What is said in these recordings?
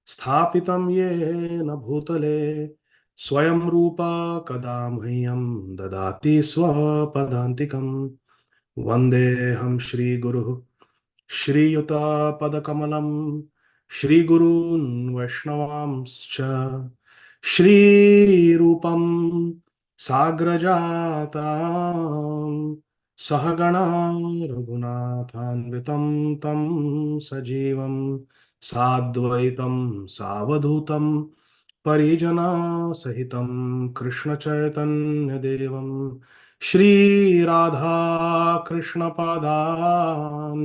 स्थापितं येन भूतले स्वयं रूपा कदा मह्यं ददाति स्वपदान्तिकम्। वन्देऽहं श्रीगुरुः श्रीयुतापदकमलं श्रीगुरून् वैष्णवांश्च श्रीरूपं साग्रजातां सहगणा रघुनाथान्वितं तं सजीवं साद्वैतं सावधूतं परिजनसहितं कृष्णचैतन्यदेवं श्रीराधा कृष्णपादान्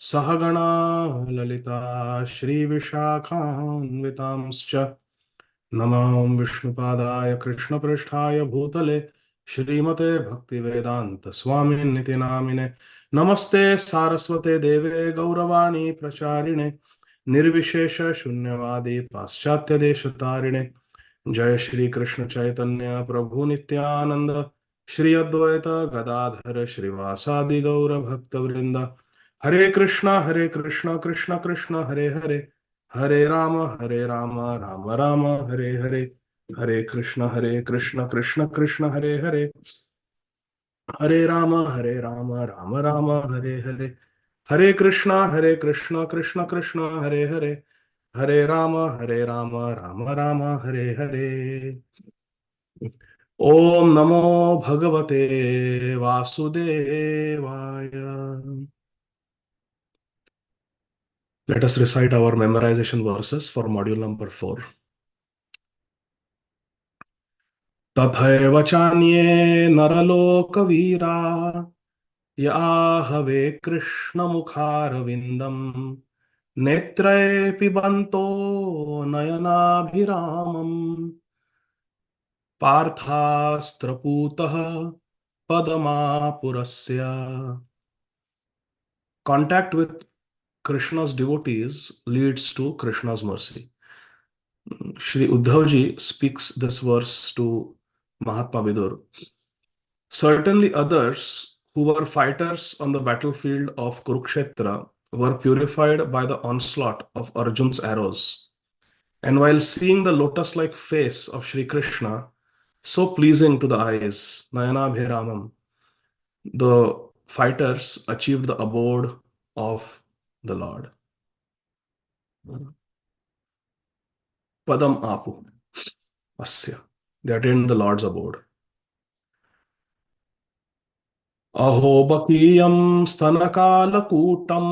सहगणा ललिता श्रीविशाखान्वितांश्च नमो विष्णुपादाय कृष्णपृष्ठाय भूतले श्रीमते भक्तिवेदांत स्वामिनिति नामिने। नमस्ते सारस्वते देवे गौरवाणी प्रचारिणे निर्विशेष शून्यवादी पाश्चात्य देशतारिणे। जय श्री कृष्ण चैतन्य प्रभु नित्यानंद श्री अद्वैत गदाधर श्रीवासादि गौर भक्त वृंद। हरे कृष्ण कृष्ण कृष्ण हरे हरे, हरे राम राम राम हरे हरे। हरे कृष्ण कृष्ण कृष्ण हरे हरे, हरे राम राम राम हरे हरे। हरे कृष्ण कृष्ण कृष्ण हरे हरे, हरे राम राम हरे हरे। ओम नमो भगवते वासुदेवाय। Let us recite our memorization verses for module number 4. तथैव चान्ये नरलोकवीरा याहवे कृष्णमुखारविन्दम् नेत्रे पिबन्तो नयनाभिरामम् पार्थास्त्रपूतः पदमापुरस्य। Contact with Krishna's devotees leads to Krishna's mercy. Shri Uddhavji speaks this verse to Mahatma Vidur. Certainly others who were fighters on the battlefield of Kurukshetra were purified by the onslaught of Arjun's arrows. And while seeing the lotus-like face of Shri Krishna, so pleasing to the eyes, Nayanabhiramam, the fighters achieved the abode of the Lord. Padam Apu Asya. They attained the Lord's abode. अहो बकीयं स्तनकालकूटं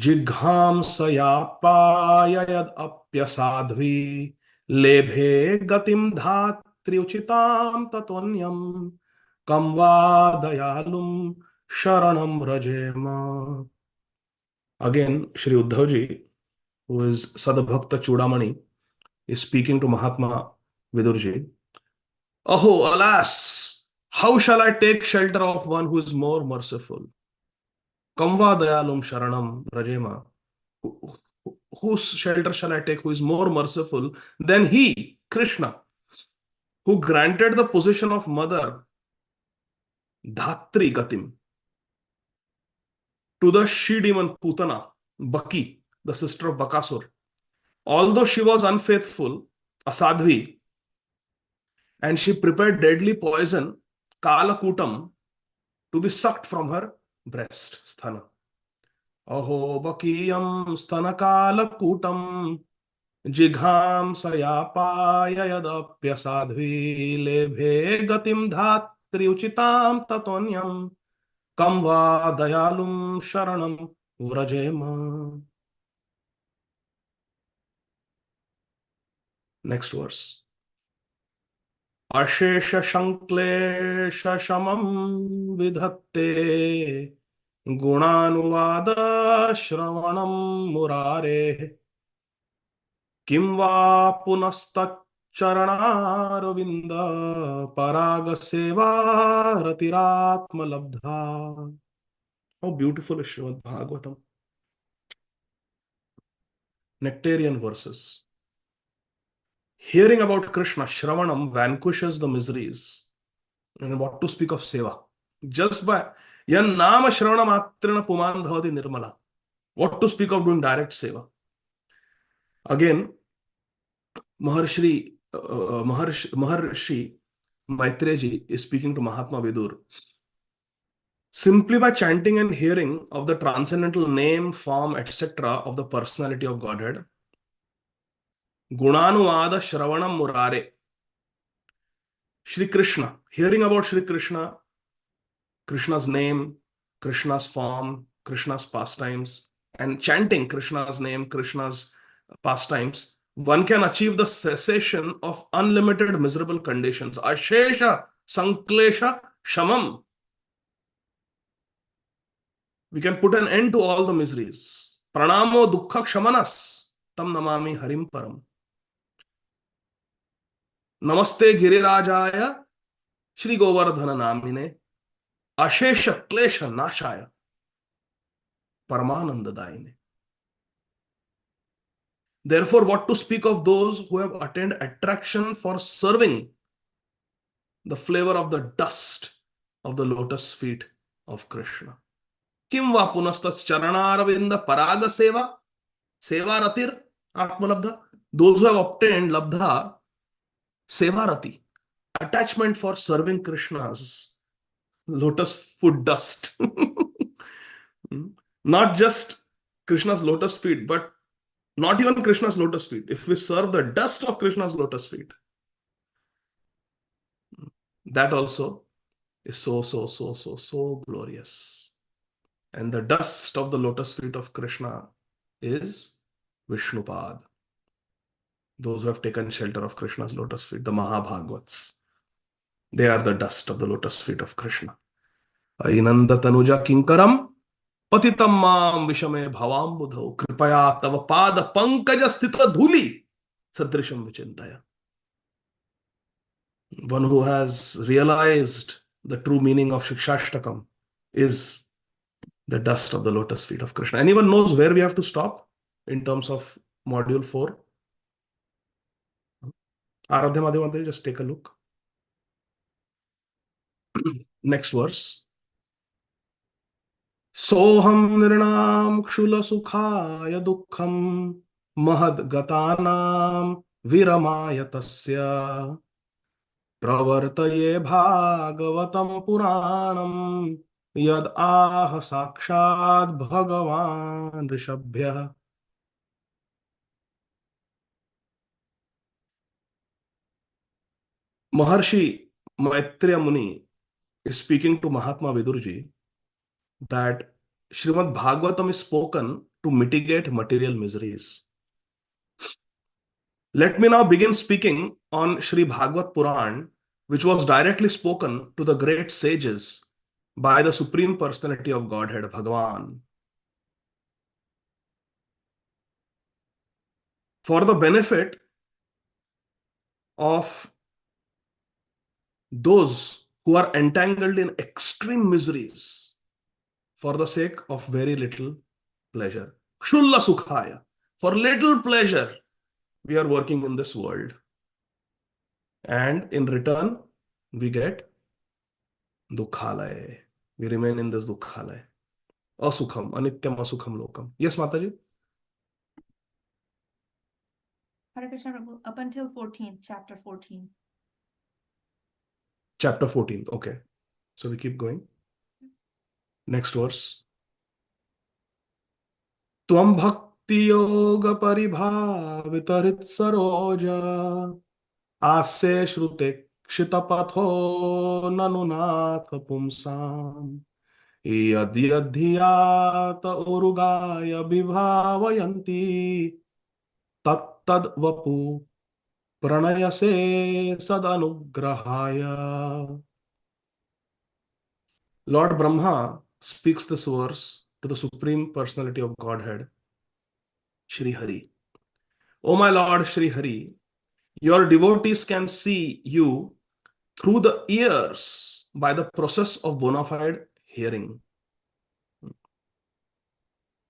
जिघांसयाप्यायदप्यसाध्वी लेभे गतिं धात्र्युचितां ततोऽन्यं कं वा दयालुं शरणं व्रजेम. Again, Shri Uddhavji, who is Sadbhakta Chudamani, is speaking to Mahatma Vidurji. Aho, alas! How shall I take shelter of one who is more merciful? Kamva dayalum sharanam rajema. Whose shelter shall I take who is more merciful than he, Krishna, who granted the position of mother, Dhatri Gatim, to the she-demon Putana, Baki, the sister of Bakasur. Although she was unfaithful, Asadhvi, and she prepared deadly poison, Kalakutam, to be sucked from her breast, sthana. Aho bakiyam sthanakalakutam जिघांसयापाययदप्यसाध्वी लेभे गतिं धात्री उचितां ततोऽन्यं कं वा दयालुं शरणं व्रजेम. Next verse. अशेष संक्लेश शमं विधत्ते गुणानुवाद श्रवणं मुरारे किं वा पुनस्तच्चरणारविन्द पराग सेवा रतिरात्मलब्धा. How beautiful is Srimad Bhagavatam. Nectarian verses. Hearing about Krishna, Shravanam vanquishes the miseries. And what to speak of Seva? Just by Yan Nama Shravana Matrana Puman Bhavati Nirmala. What to speak of doing direct Seva? Again, Maharshi Maitreji is speaking to Mahatma Vidur. Simply by chanting and hearing of the transcendental name, form, etc. of the personality of Godhead, Gunanuvada Shravanam Murare, Shri Krishna, hearing about Shri Krishna, Krishna's name, Krishna's form, Krishna's pastimes, and chanting Krishna's name, Krishna's pastimes, one can achieve the cessation of unlimited miserable conditions. Ashesha Sanklesha Shamam. We can put an end to all the miseries. Pranamo Dukkha Kshamanas. Tam Namami Harim Param. Namaste Girirajaya Shri Govardhana Namine. Ashesha Klesha Nashaya Paramanandadayine. Therefore, what to speak of those who have attained attraction for serving the flavor of the dust of the lotus feet of Krishna? Kim va punastas charanaravinda paraga seva, seva ratir atmalabdha. Those who have obtained labdha, seva rati, attachment for serving Krishna's lotus foot dust. Not just Krishna's lotus feet, but not even Krishna's lotus feet. If we serve the dust of Krishna's lotus feet, that also is so glorious. And the dust of the lotus feet of Krishna is Vishnupad. Those who have taken shelter of Krishna's lotus feet, the Mahabhagavats, they are the dust of the lotus feet of Krishna. Ainanda tanuja kinkaram patitam mam vishame bhavam budho kripaya tava pada pankaja sthita dhuli sadrisham vichintaya. One who has realized the true meaning of Shikshashtakam is the dust of the lotus feet of Krishna. Anyone knows where we have to stop in terms of module 4? Aradhya Madhya, just take a look. Next verse. Soham nirnam kshula sukhaya dukkham mahad gatanam viramaya tasya pravartaye bhagavatam puranam yad aha sakshad bhagavan rishabhya. Maharshi Maitreya Muni is speaking to Mahatma Vidurji that Srimad Bhagavatam is spoken to mitigate material miseries. Let me now begin speaking on Sri Bhagavat Puran, which was directly spoken to the great sages by the Supreme Personality of Godhead, Bhagavan. For the benefit of those who are entangled in extreme miseries for the sake of very little pleasure. Kshulla sukhaya. For little pleasure, we are working in this world. And in return, we get dukkhalaya. We remain in this dukkhalaya. Asukham, anityam asukham lokam. Yes, Mataji? Hare Krishna, Prabhu, up until 14th, chapter 14. Chapter 14, okay. So we keep going. Next verse. Tvam bhakti yoga paribhavitarit saroja asya shrute kshitapatho nanunatha pumsam yadyadhyata urugaya bhavayanti tattad vapu pranayase sadanugrahaya. Lord Brahma speaks this verse to the Supreme Personality of Godhead, Shri Hari. O my Lord Shri Hari, your devotees can see you through the ears by the process of bona fide hearing.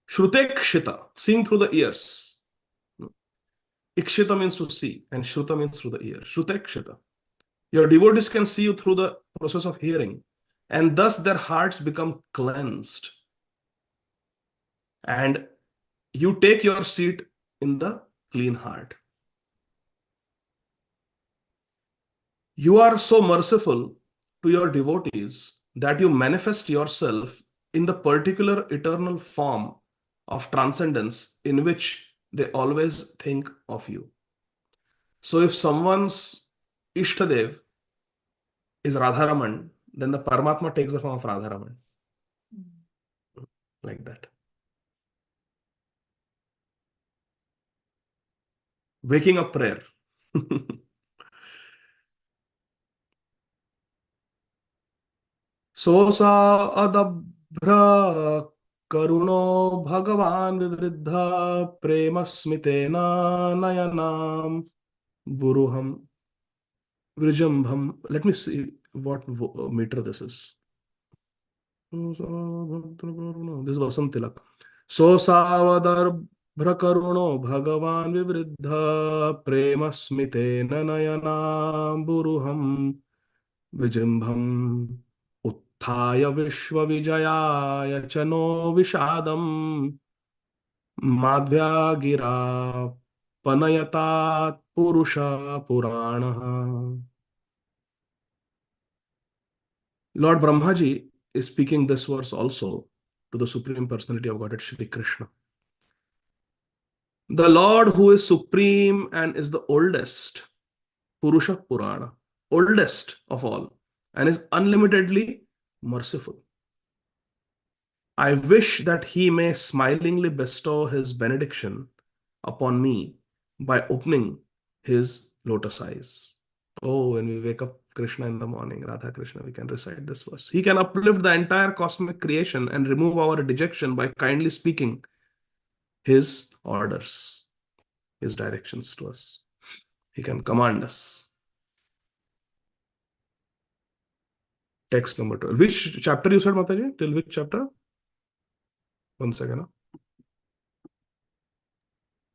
Shrute kshita, seeing through the ears. Ikshita means to see, and shruta means through the ear. Shrute kshita. Your devotees can see you through the process of hearing, and thus their hearts become cleansed. And you take your seat in the clean heart. You are so merciful to your devotees that you manifest yourself in the particular eternal form of transcendence in which they always think of you. So if someone's Ishtadev is Radharaman, then the Paramatma takes the form of Radharaman. Like that. Waking up prayer. सोऽसा अदभ्र करुणो भगवान् विवृद्ध प्रेम स्मितेन नयनाम् बुरुहम् vrijambham. Let me see what meter this is. This is Vasant Tilak. सोऽसावदर्भ्रकरुणो भगवान् विवृद्ध प्रेम स्मितेन नयनाम् बुरुहम् विजृम्भम् उत्थाय विश्वविजयाय च no विषादम् माध्व्या गिरा पनयतात् पुरुष पुराणः. Lord Brahmaji is speaking this verse also to the Supreme Personality of Godhead, Shri Krishna. The Lord who is supreme and is the oldest, Purusha Purana, oldest of all, and is unlimitedly merciful. I wish that he may smilingly bestow his benediction upon me by opening his lotus eyes. Oh, when we wake up Krishna in the morning, Radha Krishna, we can recite this verse. He can uplift the entire cosmic creation and remove our dejection by kindly speaking his orders, his directions to us. He can command us. Text number 12. Which chapter you said, Mataji? Till which chapter? 1 second.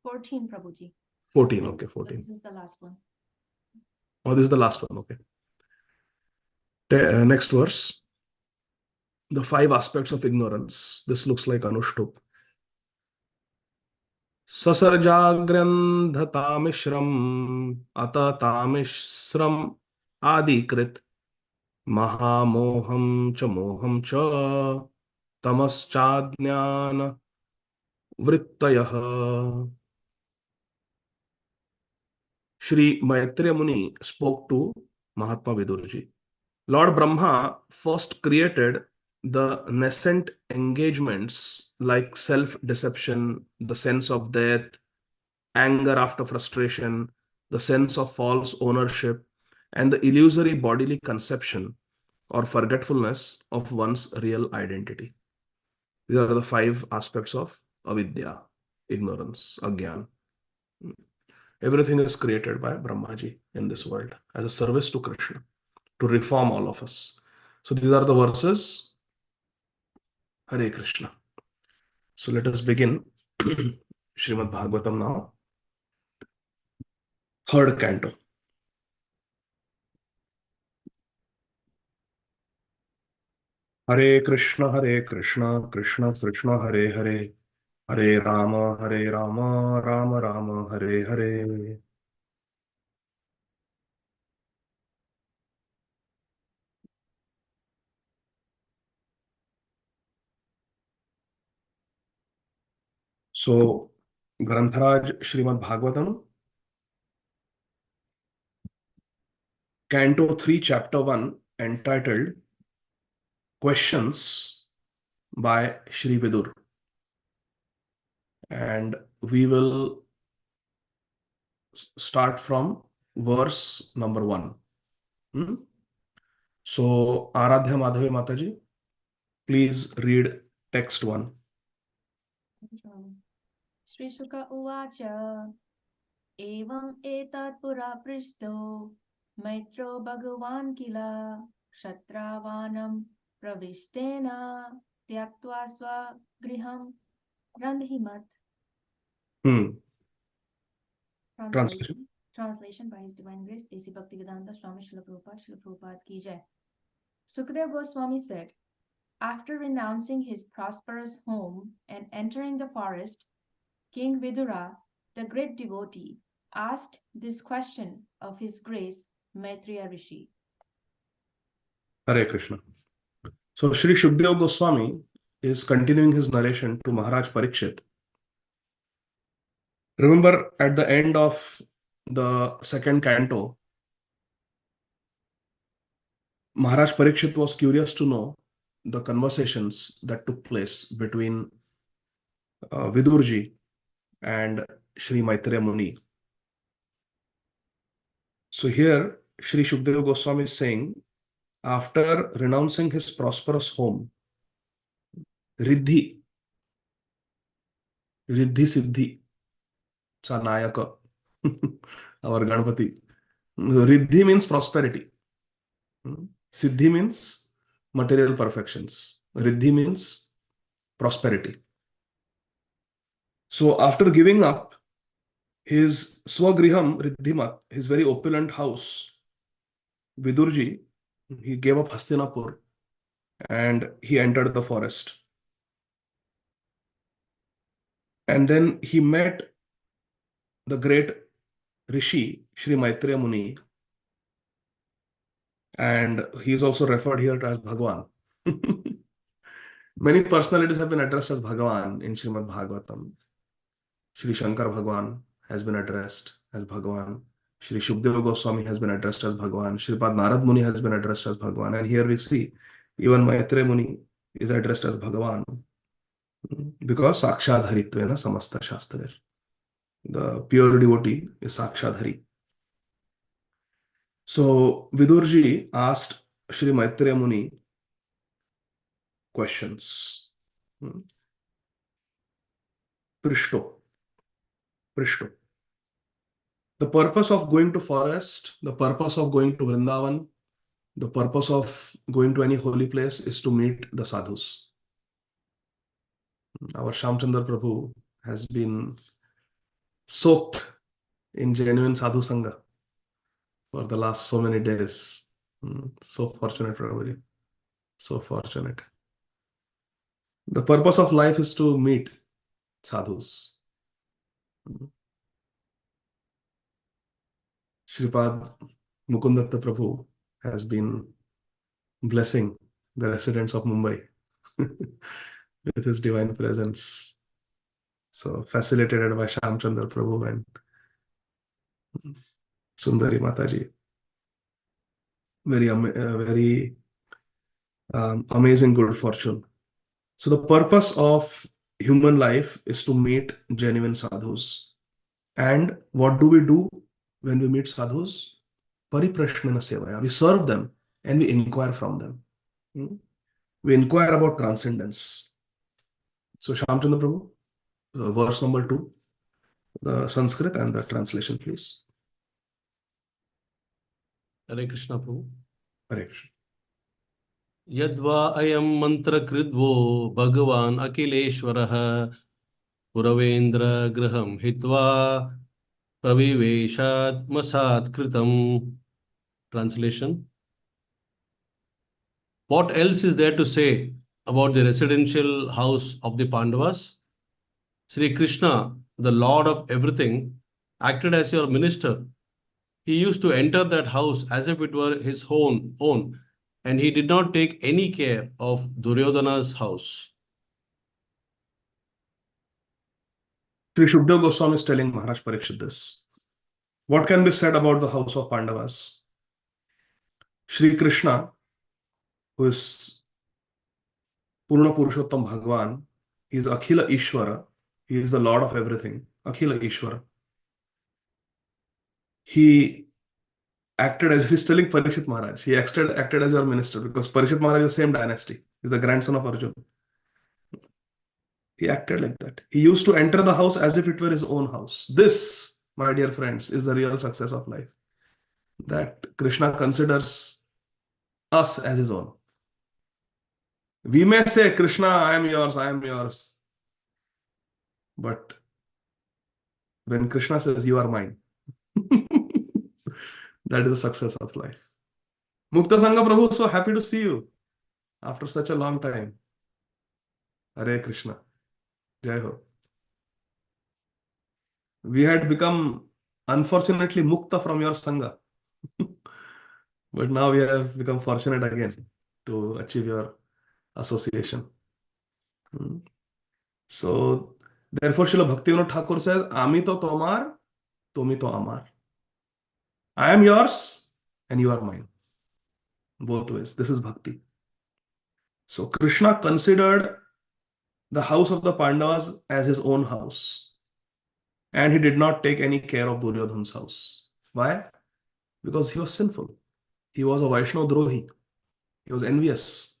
14, Prabhuji. 14, okay, 14. So this is the last one. Oh, this is the last one, okay. Next verse. The 5 aspects of ignorance. This looks like Anushtup. ससर्जाग्रन्थतामिश्रम् अततामिश्रम् आदिकृत महामोहं च मोहं च तमश्चाज्ञान वृत्तयः. Shri Maitreya Muni spoke to Mahatma Vidurji. Lord Brahma first created the nascent engagements like self-deception, the sense of death, anger after frustration, the sense of false ownership, and the illusory bodily conception or forgetfulness of one's real identity. These are the 5 aspects of avidya, ignorance, agyan. Everything is created by Brahmaji in this world as a service to Krishna, to reform all of us. So these are the verses. Hare Krishna. So let us begin Srimad Bhagavatam now. 3rd canto. Hare Krishna, Krishna Krishna, Hare Hare, Hare Rama, Rama Rama, Hare Hare. So, Grantharaj Srimad Bhagavatam, Canto 3, Chapter 1, entitled Questions by Shri Vidur. And we will start from verse number 1. So, Aradhya Madhavi Mataji, please read text 1. Sri Shuka Uvacha Evam etat pura pristo Maitro Bhagavan kila Kshatravanam Pravistena Tyaktva Swa Griham Randhimat. Translation by His Divine Grace, A.C. Bhakti Vedanta Swami Srila Prabhupada Ki Jai. Sukadeva Goswami said, after renouncing his prosperous home and entering the forest, King Vidura, the great devotee, asked this question of His Grace, Maitreya Rishi. Hare Krishna. So Sri Shukdev Goswami is continuing his narration to Maharaj Parikshit. Remember, at the end of the second canto, Maharaj Parikshit was curious to know the conversations that took place between Vidurji and Sri Maitreya Muni. So here, Sri Shukdev Goswami is saying, after renouncing his prosperous home, Riddhi, Riddhi Siddhi, Sanayaka, our Ganpati. Riddhi means prosperity. Siddhi means material perfections. Riddhi means prosperity. So after giving up his Swagriham Riddhimat, his very opulent house, Vidurji, he gave up Hastinapur and he entered the forest. And then he met the great Rishi, Sri Maitreya Muni, and he is also referred here to as Bhagwan. Many personalities have been addressed as Bhagavan in Srimad Bhagavatam. Sri Shankar Bhagwan has been addressed as Bhagavan. Sri Shukdeva Goswami has been addressed as Bhagavan. Sripad Narad Muni has been addressed as Bhagavan. And here we see even Maitreya Muni is addressed as Bhagavan because Sakshadharitvena Samasta Shastrir. The pure devotee is Sakshadhari. So Vidurji asked Sri Maitreya Muni questions. Prishto. The purpose of going to forest, the purpose of going to Vrindavan, the purpose of going to any holy place is to meet the sadhus. Our Shamchandra Prabhu has been soaked in genuine sadhu sangha for the last so many days. So fortunate, Prabhuji. So fortunate. The purpose of life is to meet sadhus. Sripad Mukundatta Prabhu has been blessing the residents of Mumbai with his divine presence. So facilitated by Shamchandra Prabhu and Sundari Mataji. Very amazing good fortune. So the purpose of human life is to meet genuine sadhus. And what do we do when we meet sadhus? Pariprashnana sevaya. We serve them and we inquire from them. We inquire about transcendence. So Shamchandra Prabhu, verse number 2, the Sanskrit and the translation, please. Hare Krishna Prabhu. Hare Krishna. Yadva ayam mantra kridvo Bhagavan Akileshwarah Puravendra graham hitva praviveshat masat kritam. Translation. What else is there to say about the residential house of the Pandavas? Sri Krishna, the Lord of everything, acted as your minister. He used to enter that house as if it were his own, and he did not take any care of Duryodhana's house. Sri Shukdev Goswami is telling Maharaj Parikshit this. What can be said about the house of Pandavas? Sri Krishna, who is Purna Purushottam Bhagwan, he is Akhila Ishvara, he is the Lord of everything, Akhila Ishvara. He acted as, he's telling Parikshit Maharaj, he acted as your minister because Parikshit Maharaj is the same dynasty, he's the grandson of Arjuna. He acted like that. He used to enter the house as if it were his own house. This, my dear friends, is the real success of life. That Krishna considers us as his own. We may say, Krishna, I am yours, I am yours. But when Krishna says, you are mine, that is the success of life. Mukta Sangha Prabhu, so happy to see you after such a long time. Hare Krishna. Jai Ho. We had become, unfortunately, Mukta from your Sangha. But now we have become fortunate again to achieve your association. So therefore, Srila Bhaktivinoda Thakur says, "Ami to tomar, tumi to amar." I am yours and you are mine. Both ways. This is bhakti. So Krishna considered the house of the Pandavas as his own house. And he did not take any care of Duryodhana's house. Why? Because he was sinful. He was a Vaishnava Drohi. He was envious.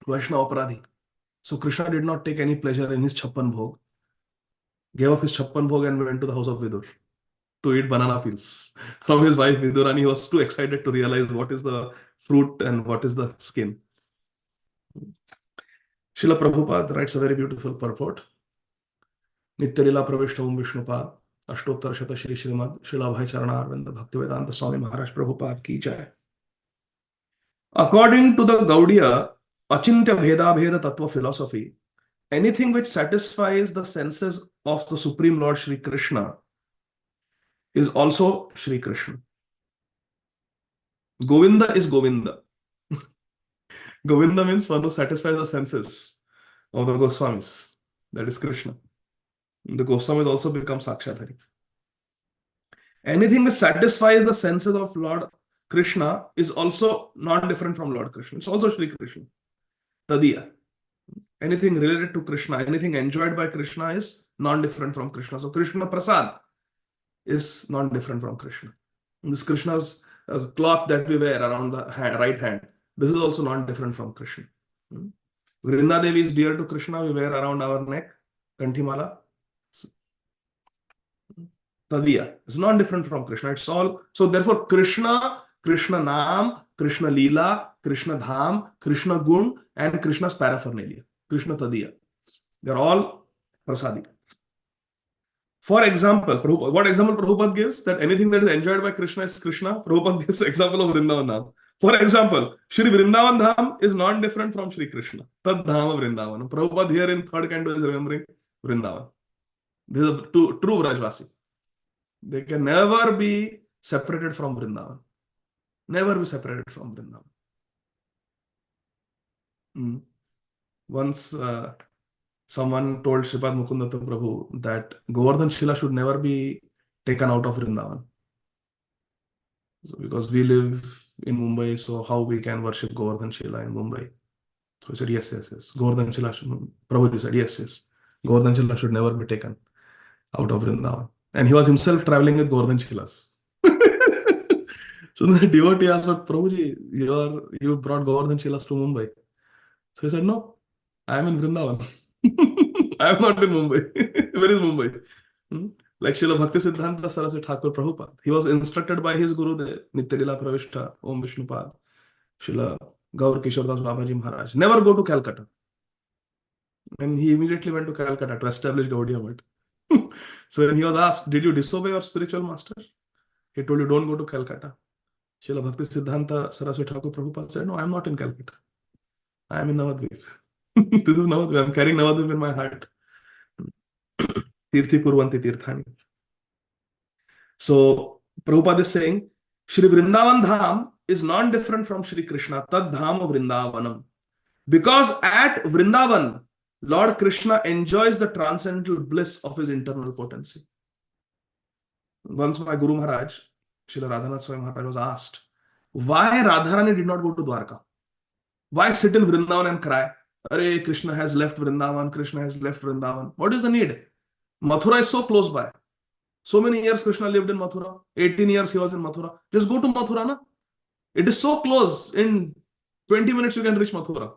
Vaishnava Aparadhi. So Krishna did not take any pleasure in his Chappan Bhog. Gave up his Chappan Bhog and went to the house of Vidur to eat banana peels from his wife Vidurani. He was too excited to realize what is the fruit and what is the skin. Srila Prabhupada writes a very beautiful purport. Nityalila Pravishtam Vishnupad Ashtottar Shata Shri Srimad Srila Bhai Charana Arvind Bhakti Vedanta Swami Maharaj Prabhupada ki jai. According to the Gaudiya Achintya Bheda Bheda Tattva philosophy, anything which satisfies the senses of the Supreme Lord Shri Krishna is also Shri Krishna. Govinda is Govinda. Govinda means one who satisfies the senses of the Goswamis. That is Krishna. The Goswamis also become Sakshadhari. Anything which satisfies the senses of Lord Krishna is also not different from Lord Krishna. It's also Shri Krishna. Tadiya. Anything related to Krishna, anything enjoyed by Krishna is non-different from Krishna. So Krishna Prasad is non-different from Krishna. And this Krishna's cloth that we wear around the right hand, this is also non-different from Krishna. Vrinda Devi is dear to Krishna, we wear around our neck, Kanthimala. Tadiya. It's not different from Krishna. It's all. So therefore, Krishna, Krishna Naam, Krishna Leela, Krishna Dham, Krishna Gun, and Krishna's paraphernalia. Krishna Tadiya. They're all prasadi. For example, what example Prabhupada gives? That anything that is enjoyed by Krishna is Krishna. Prabhupada gives example of Vrindavan Dham. For example, Shri Vrindavan Dham is not different from Shri Krishna. Tad Dham of Vrindavan. Prabhupada here in third canto is remembering Vrindavan. This is a true Vrajvasi. They can never be separated from Vrindavan. Never be separated from Vrindavan. Once someone told Sripad Mukundatta Prabhu that Govardhan Shila should never be taken out of Vrindavan. So because we live in Mumbai, so how we can worship Govardhan Shila in Mumbai? So he said, yes. Govardhan Shila Prabhu said, yes. Govardhan Shila should never be taken out of Vrindavan. And he was himself traveling with Govardhan Shilas. So the devotee asked, but Prabhuji, you brought Govardhan Shilas to Mumbai. So he said, no, I am in Vrindavan. I am not in Mumbai. Where is Mumbai? Like Srila Bhakti Siddhanta Saraswati Thakur Prabhupada. He was instructed by his Guru, the Nityalila Pravishta, Om Vishnupad, Srila Gaur Kishore Das Babaji Maharaj. Never go to Calcutta. And he immediately went to Calcutta to establish Gaudiya Math. So when he was asked, did you disobey your spiritual master? He told you, don't go to Calcutta. Srila Bhakti Siddhanta Saraswati Thakur Prabhupada said, no, I am not in Calcutta. I am in Navadvip. This is Navadvip. I am carrying Navadvip in my heart. Tirthi Kurvanti Tirthani. So Prabhupada is saying, Shri Vrindavan Dham is non-different from Shri Krishna, Tad Dham of Vrindavanam. Because at Vrindavan, Lord Krishna enjoys the transcendental bliss of his internal potency. Once my Guru Maharaj, Srila Radhanath Swami Maharaj, was asked, why Radharani did not go to Dwarka? Why sit in Vrindavan and cry? Arey, Krishna has left Vrindavan, Krishna has left Vrindavan. What is the need? Mathura is so close by. So many years Krishna lived in Mathura. 18 years he was in Mathura. Just go to Mathura, na? It is so close. In 20 minutes you can reach Mathura.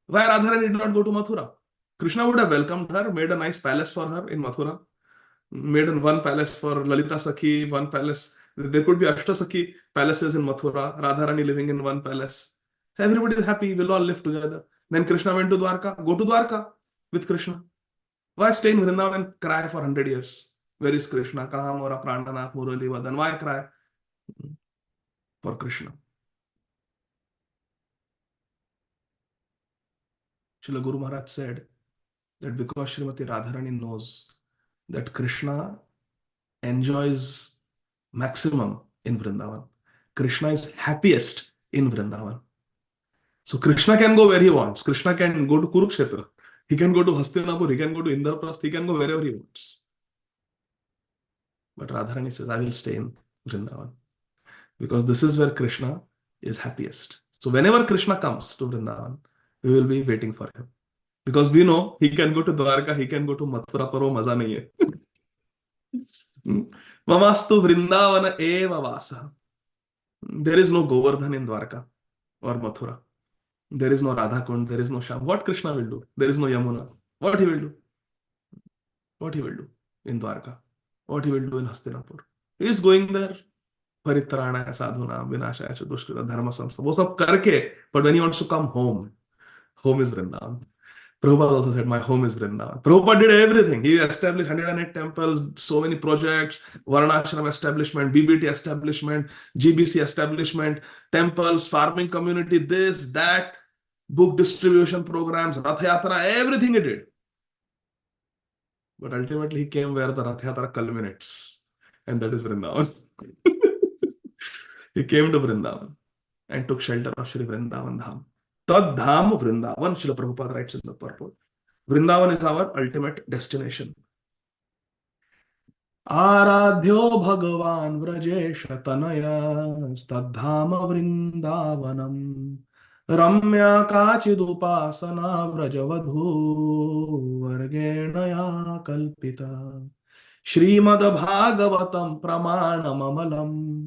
Why Radharani did not go to Mathura? Krishna would have welcomed her, made a nice palace for her in Mathura. Made one palace for Lalita Sakhi, one palace. There could be Ashta Sakhi palaces in Mathura. Radharani living in one palace. So everybody is happy. We'll all live together. Then Krishna went to Dwarka. Go to Dwarka with Krishna. Why stay in Vrindavan and cry for 100 years? Where is Krishna? Kaha mora prandanath murali vadan. Why cry? For Krishna. Srila Guru Maharaj said that because Srimati Radharani knows that Krishna enjoys maximum in Vrindavan, Krishna is happiest in Vrindavan. So Krishna can go where he wants. Krishna can go to Kurukshetra. He can go to Hastinapur. He can go to Indraprasth. He can go wherever he wants. But Radharani says, I will stay in Vrindavan. Because this is where Krishna is happiest. So whenever Krishna comes to Vrindavan, we will be waiting for him. Because we know he can go to Dwarka, he can go to Mathura, पर वो मजा नहीं है. Mamastu Vrindavana eva vasa. There is no Govardhan in Dwarka or Mathura. There is no Radha Kund, there is no Sham. What Krishna will do? There is no Yamuna. What he will do? What he will do in Dwarka? What he will do in Hastinapur? He is going there. परित्राणाय साधूनां विनाशाय च दुष्कृत धर्म संस्था वो सब करके, but when he wants to come home, home is Vrindavan. Prabhupada also said, my home is Vrindavan. Prabhupada did everything. He established 108 temples, so many projects, Varnashram establishment, BBT establishment, GBC establishment, temples, farming community, this, that, book distribution programs, Rath Yatra, everything he did. But ultimately he came where the Rath Yatra culminates, and that is Vrindavan. He came to Vrindavan and took shelter of Shri Vrindavan Dham. Tad Dham Vrindavan, Srila Prabhupada writes in the purport. Vrindavan is our ultimate destination. Aradhyo Bhagavan Vrajesha Tanaya Stadhama Vrindavanam Ramya Kachidupasana Vrajavadhu Vargenaya Kalpita Srimad Bhagavatam Pramanam Amalam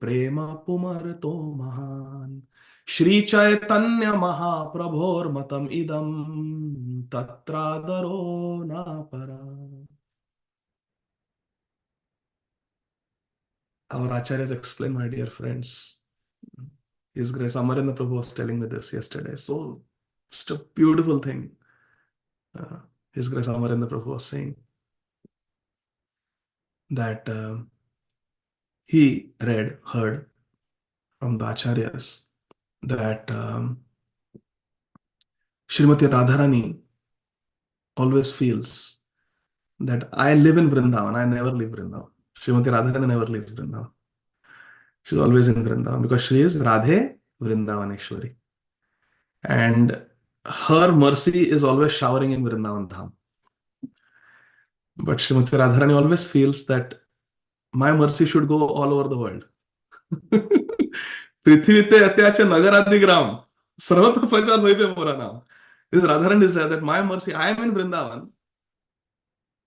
Prema Pumarto Mahan Shri Chaitanya Mahaprabhor Matam Idam Tatradaro Napara. Our acharyas explain, my dear friends. His Grace Amarendra Prabhu was telling me this yesterday. So, such a beautiful thing. His Grace Amarendra Prabhu was saying that he heard from the acharyas that Srimati Radharani always feels that I live in Vrindavan, I never leave Vrindavan. Srimati Radharani never leaves Vrindavan. She's always in Vrindavan because she is Radhe Vrindavaneshwari. And her mercy is always showering in Vrindavan Dham. But Srimati Radharani always feels that my mercy should go all over the world. पृथ्वी ते अत्याचे नगर आदि ग्राम सर्वत्र प्रचार होइबे मोरा नाम. This Radharani is that my mercy, I am in Vrindavan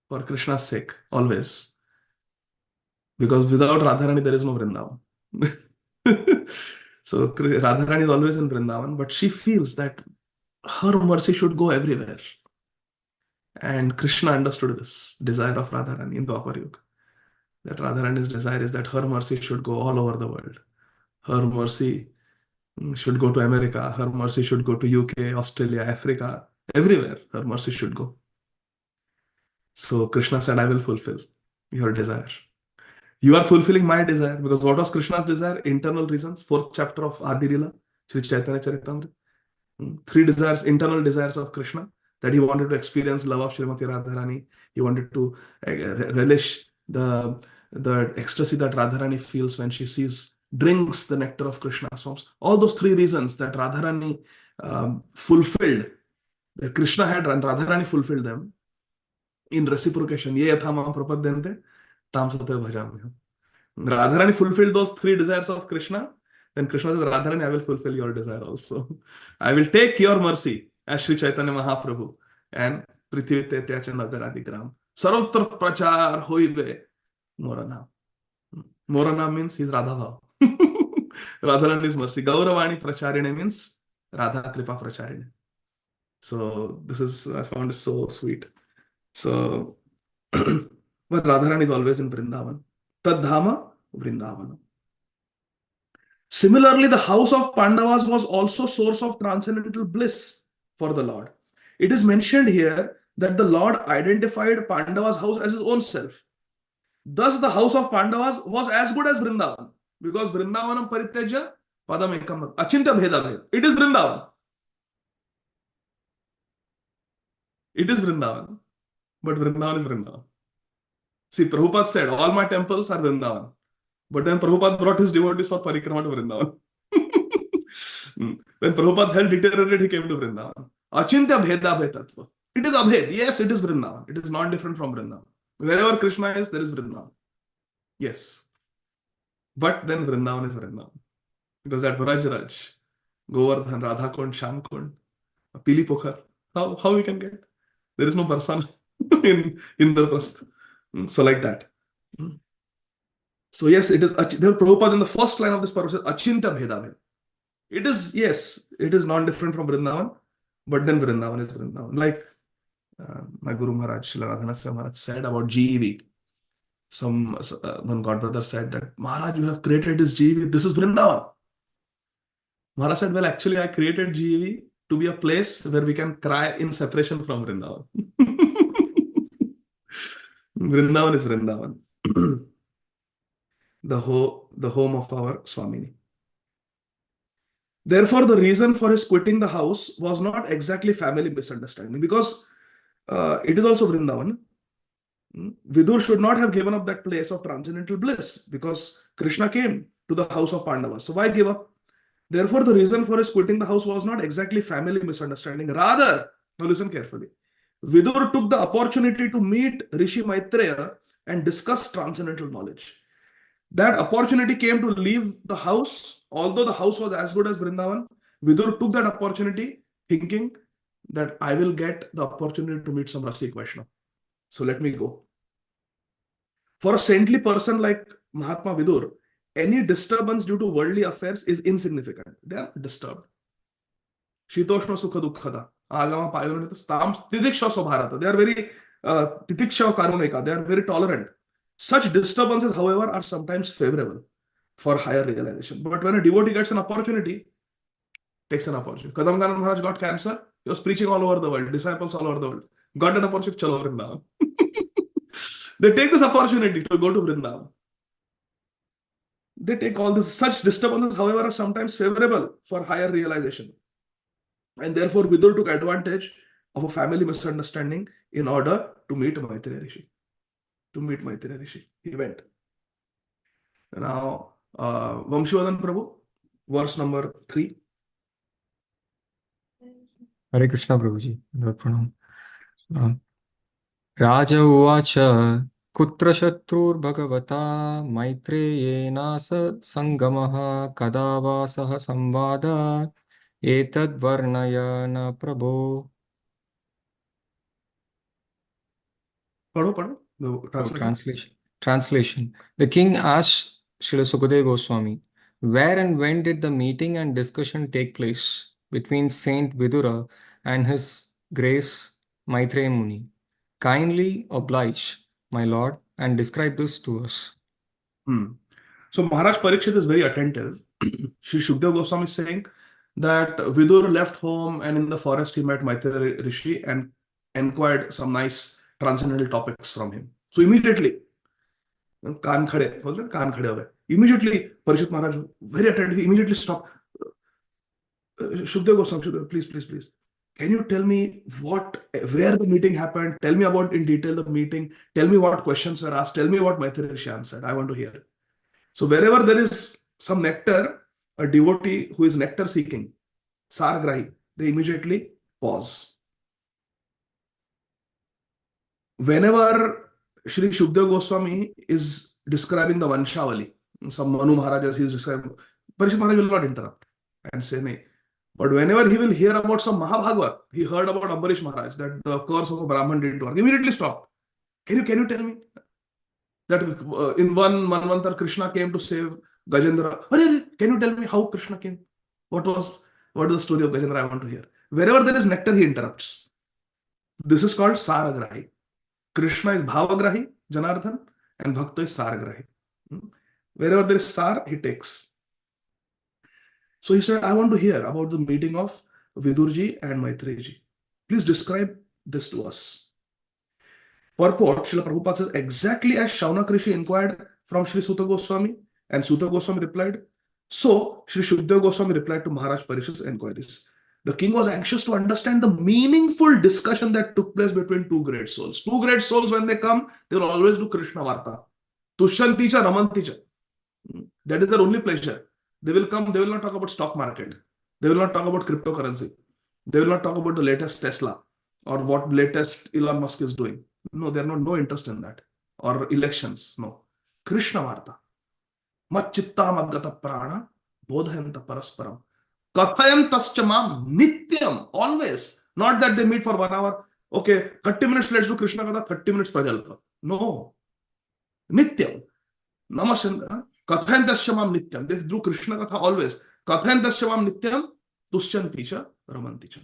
for Krishna's sake, always. Because without Radharani, there is no Vrindavan. So Radharani is always in Vrindavan, but she feels that her mercy should go everywhere. And Krishna understood this desire of Radharani in Dwapar Yuga. That Radharani's desire is that her mercy should go all over the world. Her mercy should go to America. Her mercy should go to UK, Australia, Africa, everywhere. Her mercy should go. So Krishna said, I will fulfill your desire. You are fulfilling my desire, because what was Krishna's desire? Internal reasons. 4th chapter of Ādi Lila, Sri Chaitanya Charitamrita. 3 desires, internal desires of Krishna, that he wanted to experience love of Srimati Radharani. He wanted to relish the ecstasy that Radharani feels when she drinks the nectar of Krishna's forms. All those 3 reasons that Radharani fulfilled, that Krishna had, and Radharani fulfilled them in reciprocation. Ye yatha mam prapadyante tam satya bhajamyaham. Radharani fulfilled those 3 desires of Krishna. Then Krishna says, Radharani, I will fulfill your desire also. I will take your mercy as Sri Chaitanya Mahaprabhu and Prithvi te tyacha nagar adi gram. Sarvatra prachar hoibe mora naam. Mora naam means he is Radha Bhav. Radharani's mercy. Gauravani pracharine means Radha Kripa pracharine. So this is, I found it so sweet. So, but Radharani is always in Vrindavan. Tadhama Vrindavanam. Similarly, the house of Pandavas was also source of transcendental bliss for the Lord. It is mentioned here that the Lord identified Pandava's house as his own self. Thus, the house of Pandavas was as good as Vrindavan, because Vrindavanam Parityajya Padam Ekam Achintya Bheda Bhed. It is Vrindavan. It is Vrindavan, but Vrindavan is Vrindavan. See, Prabhupada said, all my temples are Vrindavan, But then Prabhupada brought his devotees for parikrama to Vrindavan. When Prabhupada's health deteriorated, he came to Vrindavan. Achintya bheda bhetatva. It is abhed. Yes, it is Vrindavan. It is not different from Vrindavan. Wherever Krishna is, there is Vrindavan. Yes. But then Vrindavan is Vrindavan. Because at Vrajraj, Govardhan, Radha Kund, Sham Kund, Pili Pokhar, how we can get? There is no Barsana in Indraprastha. So like that. So yes, it is. There Prabhupada in the first line of this parasha says, Achintya Bheda. It is, yes, it is not different from Vrindavan, but then Vrindavan is Vrindavan. Like my Guru Maharaj, Srila Radhanasya Maharaj said about GEV. One godbrother said that, Maharaj, you have created this GEV, this is Vrindavan. Maharaj said, well, actually, I created GEV to be a place where we can cry in separation from Vrindavan. Vrindavan is Vrindavan. The home of our Swamini. Therefore, the reason for his quitting the house was not exactly family misunderstanding, because it is also Vrindavan. Vidur should not have given up that place of transcendental bliss, because Krishna came to the house of Pandavas. So why give up? Therefore, the reason for his quitting the house was not exactly family misunderstanding. Rather, now listen carefully, Vidur took the opportunity to meet Rishi Maitreya and discuss transcendental knowledge. That opportunity came to leave the house. Although the house was as good as Vrindavan, Vidur took that opportunity thinking that I will get the opportunity to meet some Rasik Vaishnava. So let me go. For a saintly person like Mahatma Vidur, any disturbance due to worldly affairs is insignificant. They are disturbed. Shitoshna sukha dukkhada. Agama payonita tam tidiksha sobharata. They are very titiksha karunika. They are very tolerant. Such disturbances, however, are sometimes favorable for higher realization. But when a devotee gets an opportunity, takes an opportunity. Kadam Kanand Maharaj got cancer. He was preaching all over the world. Disciples all over the world. Got an opportunity. Chalo Vrindavan. They take this opportunity to go to Vrindavan. They take all this. Such disturbances, however, are sometimes favorable for higher realization. And therefore, Vidur took advantage of a family misunderstanding in order to meet Maitreya Rishi. He went. Now, Vamshivadan Prabhu, verse number 3. Hare Krishna Prabhuji. Pranam. Raja Uvacha Kutra Shatrur Bhagavata Maitreyena Sangamaha Kadavasaha Samvada Etad Varnayana Prabhu. Pardon. Translation. The king asked Srila Sukadeva Goswami, where and when did the meeting and discussion take place between Saint Vidura and his grace Maitreya Muni? Kindly oblige, my lord, and describe this to us. So Maharaj Parikshit is very attentive. Sri Shukdev Goswami is saying that Vidur left home and in the forest he met Maitreya Rishi and inquired some nice transcendental topics from him. So immediately, immediately Parikshit Maharaj, very attentive, he immediately stopped. Shukdev Goswami, please. Can you tell me where the meeting happened? Tell me about in detail the meeting. Tell me what questions were asked. Tell me what Maitreya Rishi answered. I want to hear. So wherever there is some nectar, a devotee who is nectar seeking, Sargrahi, they immediately pause. Whenever Sri Shukdev Goswami is describing the Vanshavali, some Manu Maharajas he is describing, Parikshit Maharaj will not interrupt and say, nay. But whenever he will hear about some Mahabhagavad, he heard about Ambarish Maharaj, that the curse of a Brahman didn't work, immediately stop. Can you tell me that in one Manvantar Krishna came to save Gajendra? Can you tell me how Krishna came? What is the story of Gajendra? I want to hear. Wherever there is nectar, he interrupts. This is called Saragrahi. Krishna is Bhavagrahi, Janardhan, and Bhakta is Saragrahi. Wherever there is Sar, he takes. So he said, I want to hear about the meeting of Vidurji and Maitreyaji. Please describe this to us. Purport, Srila Prabhupada says, exactly as Shaunak Rishi inquired from Sri Suta Goswami, and Suta Goswami replied, so Sri Shukdev Goswami replied to Maharaj Parikshit's inquiries. The king was anxious to understand the meaningful discussion that took place between two great souls. Two great souls, when they come, they will always do Krishna Varta. Tushyanticha, Ramanticha. That is their only pleasure. They will come, they will not talk about stock market. They will not talk about cryptocurrency. They will not talk about the latest Tesla or what latest Elon Musk is doing. No, they're not no interest in that. Or elections. No. Krishna Varta. Machchitta Madgata Prana Bodhayanta Parasparam. Kathayam Taschamam Nityam. Always. Not that they meet for 1 hour. Okay, 30 minutes let's do Krishna Katha, 30 minutes Prajalpa. No. Nityam. Namasandha. Kathayam Taschamam Nityam. They do Krishna Katha always. Kathayam Taschamam Nityam Tushyanticha Ramanticha.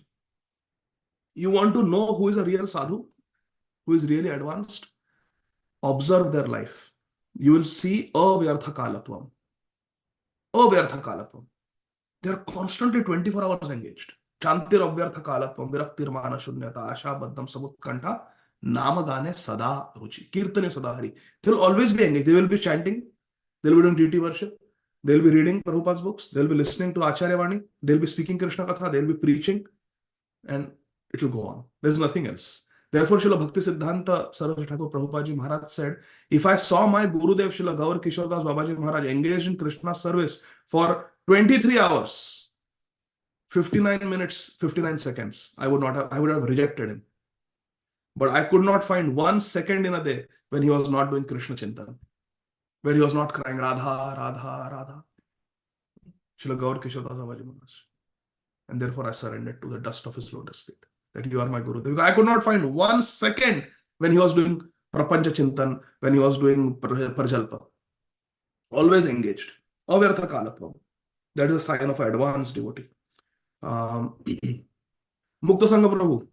You want to know who is a real sadhu, who is really advanced? Observe their life. You will see avyartha kalatvam. Avyartha kalatvam. They are constantly 24 hours engaged. Chantir avyartha kalatvam, viraktir mana shunyata, asha baddham samutkantha, namagane sada ruchi, kirtane sada hari. They will always be engaged. They will be chanting. They will be doing deity worship. They will be reading Prabhupada's books. They will be listening to Acharya Vani. They will be speaking Krishna Katha. They will be preaching. And it will go on. There is nothing else. Therefore, Srila Bhakti Siddhanta Saraswati Thakur Prabhupada Maharaj said, if I saw my Gurudev Srila Gaur Kishore Das Babaji Maharaj engaged in Krishna's service for 23 hours, 59 minutes, 59 seconds, I would have rejected him. But I could not find 1 second in a day when he was not doing Krishna Chintan, where he was not crying Radha, Radha, Radha. Srila Gaur Kishore Das Babaji Maharaj. And therefore I surrendered to the dust of his lotus feet. That you are my Guru. Because I could not find 1 second when he was doing Prapancha Chintan, when he was doing Prajalpa. Always engaged. Avyartha Kalatvam. That is a sign of advanced devotee. Mukta Sangha Prabhu,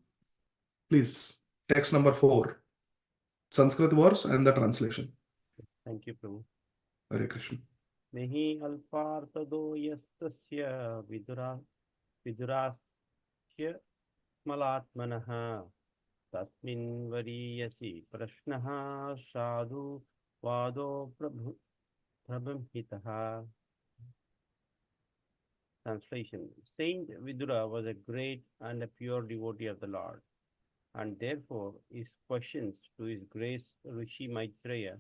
please, text number 4. Sanskrit verse and the translation. Thank you, Prabhu. Hare Krishna. Nehi alpartado yastasya vidurasya malatmanaha tasmin variyasi prashnaha sadhu vado prabhamhitaha. Translation. Saint Vidura was a great and a pure devotee of the Lord, and therefore his questions to his grace Rishi Maitreya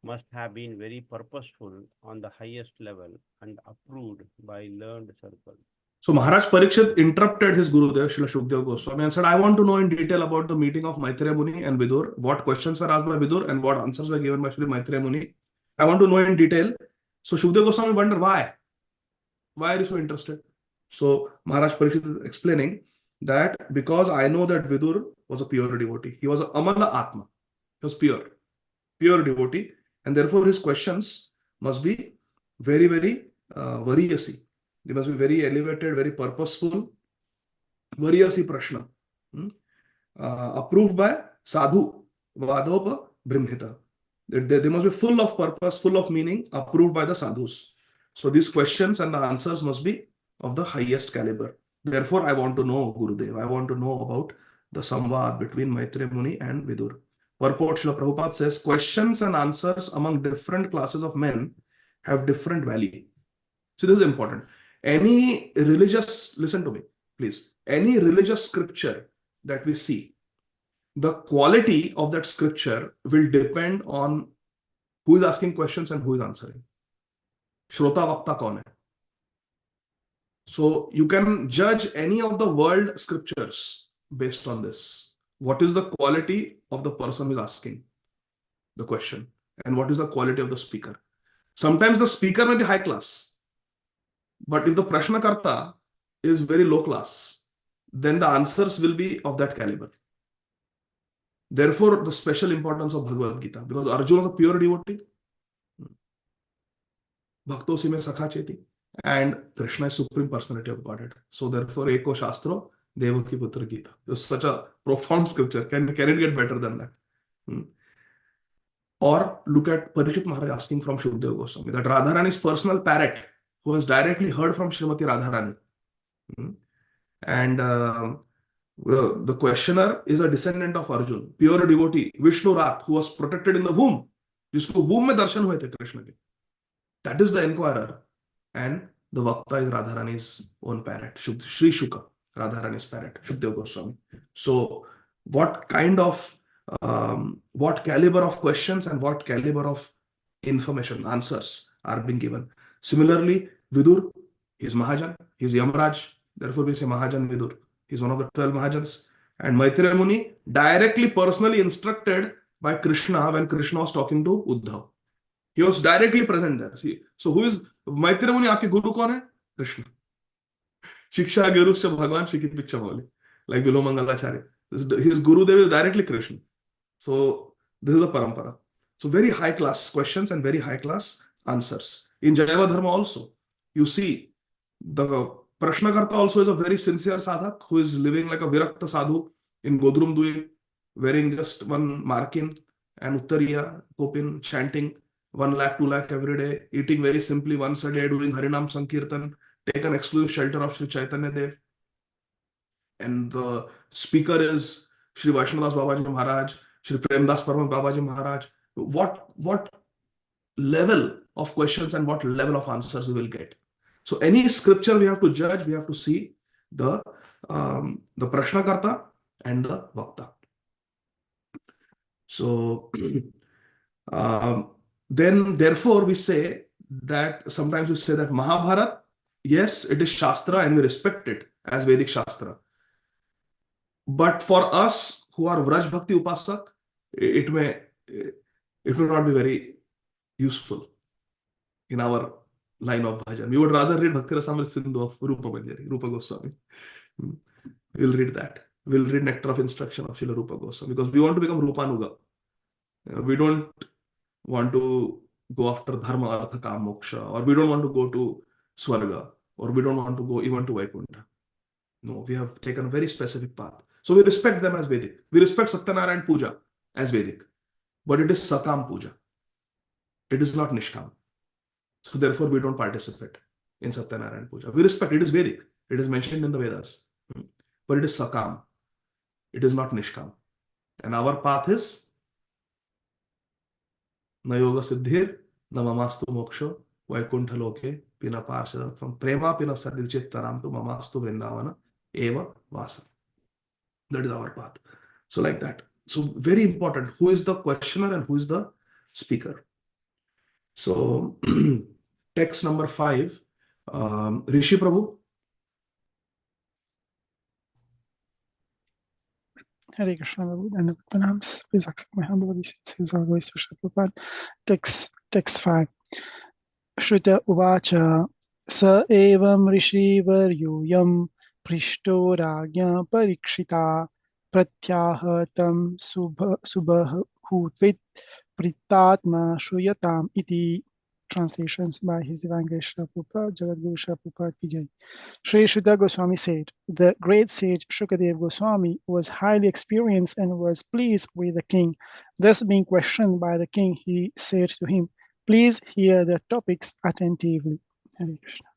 must have been very purposeful on the highest level and approved by learned circles. So Maharaj Parikshit interrupted his Gurudev, Srila Shukdev Goswami, and said, I want to know in detail about the meeting of Maitreya Muni and Vidur, what questions were asked by Vidur and what answers were given by Srila Maitreya Muni. I want to know in detail. So Shukdev Goswami wondered, why? Why are you so interested? So Maharaj Parikshit is explaining that because I know that Vidur was a pure devotee. He was a Amala Atma. He was pure devotee. And therefore his questions must be very, very variyasi. They must be very elevated, very purposeful. Variyasi prashna. Approved by sadhu. Vadopa brimhita. They must be full of purpose, full of meaning, approved by the sadhus. So these questions and the answers must be of the highest caliber. Therefore, I want to know Gurudev. I want to know about the samvad between Maitreya Muni and Vidur. Purport Srila Prabhupada says, questions and answers among different classes of men have different value. So this is important. Any religious, listen to me, please. Any religious scripture that we see, the quality of that scripture will depend on who is asking questions and who is answering. Shrota Vakta kaun hai? So you can judge any of the world scriptures based on this. What is the quality of the person who is asking the question? And what is the quality of the speaker? Sometimes the speaker may be high class. But if the Prashnakarta is very low class, then the answers will be of that caliber. Therefore, the special importance of Bhagavad Gita. Because Arjuna was a pure devotee. Bhaktosi mein sakha cheti. And Krishna is Supreme Personality of Godhead. So therefore, Eko Shastro, Devaki Putra Gita. It's such a profound scripture. Can it get better than that? Or look at Parikshit Maharaj asking from Shukdev Goswami that Radharani's personal parrot, who has directly heard from Srimati Radharani. And the questioner is a descendant of Arjuna, pure devotee, Vishnu Rat, who was protected in the womb. Jisko womb mein darshan hue the Krishna ke. That is the inquirer. And the Vakta is Radharani's own parrot, Sri Shuka, Radharani's parrot, Shukdev Goswami. So what kind of, what caliber of questions and what caliber of information, answers are being given. Similarly, Vidur, he is Mahajan, he is Yamraj, therefore we say Mahajan Vidur. He is one of the 12 Mahajans. And Maitreya Muni directly personally instructed by Krishna when Krishna was talking to Uddhav. He was directly present there. See, so who is Maitreya Muni? Aapke guru kaun hai? Krishna. Shiksha Gurusya Bhagwan Shiki Picha Mali. Like below Mangalacharya. His Gurudev is directly Krishna. So this is the parampara. So very high class questions and very high class answers. In Jaiva Dharma also, you see the Prashnakarta also is a very sincere sadhak who is living like a Virakta sadhu in Godrum Dweep, wearing just one markin and Uttariya, Kopin, chanting 1 lakh, 2 lakh every day, eating very simply once a day, doing Harinam Sankirtan, take an exclusive shelter of Sri Chaitanya Dev. And the speaker is Sri Vaishnadas Babaji Maharaj, Sri Premdas Parama Babaji Maharaj. What level of questions and what level of answers we will get. So any scripture we have to judge, we have to see the Prashnakarta and the Vakta. So then therefore we say that sometimes we say that Mahabharata, yes, it is Shastra and we respect it as Vedic Shastra. But for us who are Vraj Bhakti Upasak, it may not be very useful in our line of bhajan. We would rather read Bhakti Rasamrita Sindhu of Rupa Manjari, Rupa Goswami. We'll read that. We'll read Nectar of Instruction of Srila Rupa Goswami because we want to become Rupanuga. We don't want to go after Dharma, Artha, Kam, Moksha, or we don't want to go to Swarga, or we don't want to go even to Vaikuntha. No, we have taken a very specific path. So we respect them as Vedic. We respect Satyanarayan Puja as Vedic. But it is Sakam Puja. It is not Nishkam. So therefore we don't participate in Satyanarayan Puja. We respect it is Vedic. It is mentioned in the Vedas. But it is Sakam. It is not Nishkam. And our path is Na Yoga Siddhir, Na Mamastu Moksho, Vaikuntha Loke, Pina Parshadattvam, Prema Pina Sadhir Taramtu Mamastu Vrindavana, Eva Vasa. That is our path. So like that. So very important. Who is the questioner and who is the speaker? So text number 5, Rishi Prabhu. Hare Krishna, and Pranams. Please accept my humble obeisances always to Srila Prabhupada. Text 5. Shruta Uvacha Sa Evam Rishi Varyuyam Prishto Ragya Parikshita Pratyahatam Subhahutvit Pritatma Shruyatam Iti. Translations by His Divine Grace Srila Prabhupada, Jagadguru Srila Prabhupada Ki Jai. Sri Shuddha Goswami said, the great sage Shukadeva Goswami was highly experienced and was pleased with the king. Thus being questioned by the king, he said to him, please hear the topics attentively. Hare Krishna.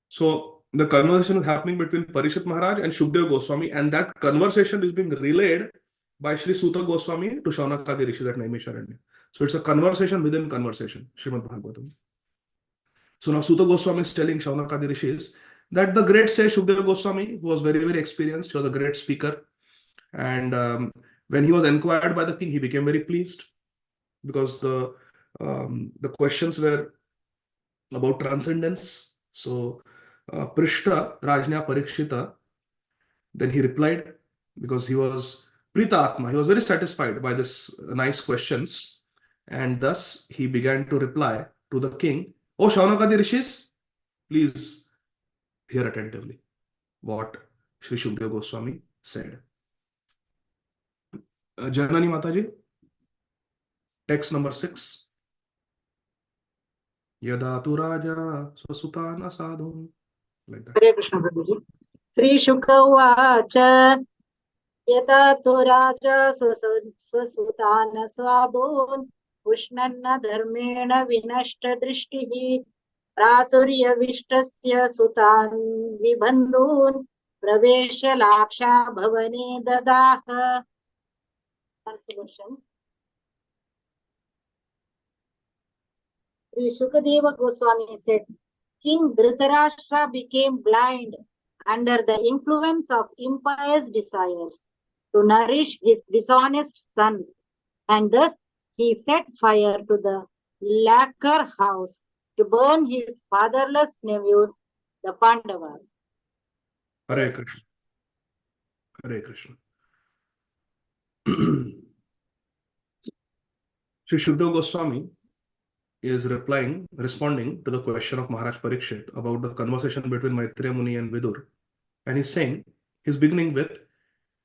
So the conversation is happening between Parishit Maharaj and Shukadeva Goswami, and that conversation is being relayed by Sri Suta Goswami to Shaunakadi Rishi at Naimisharanya. So it's a conversation within conversation, Srimad Bhagavatam. So now Suta Goswami is telling Shaunakadi Rishis that the great sage Shukadeva Goswami, who was very, very experienced, he was a great speaker. And when he was inquired by the king, he became very pleased because the questions were about transcendence. So Prishta Rajnya Parikshita, then he replied because he was Prita Atma. He was very satisfied by this nice questions. And thus he began to reply to the king, "O Shaunakadi Rishis, please hear attentively what Sri Shukadeva Goswami said." Janani Mataji, text number 6. Yada tu raja swasutana sadhun. Like that. Hare Krishna Prabhuji. Sri Shuka Uvacha Yata tu raja swasutana sadhun Ushnanna dharmena vinashta drishtihi Praturya vishtasya sutan vibandhun Pravesha laksha bhavane dadaha. Translation. Sri Shukadeva Goswami said, King Dhritarashtra became blind under the influence of impious desires to nourish his dishonest sons, and thus he set fire to the lacquer house to burn his fatherless nephews, the Pandavas. Hare Krishna. Hare Krishna. Sri Shuddha Goswami is responding to the question of Maharaj Parikshit about the conversation between Maitreya Muni and Vidur. And he's beginning with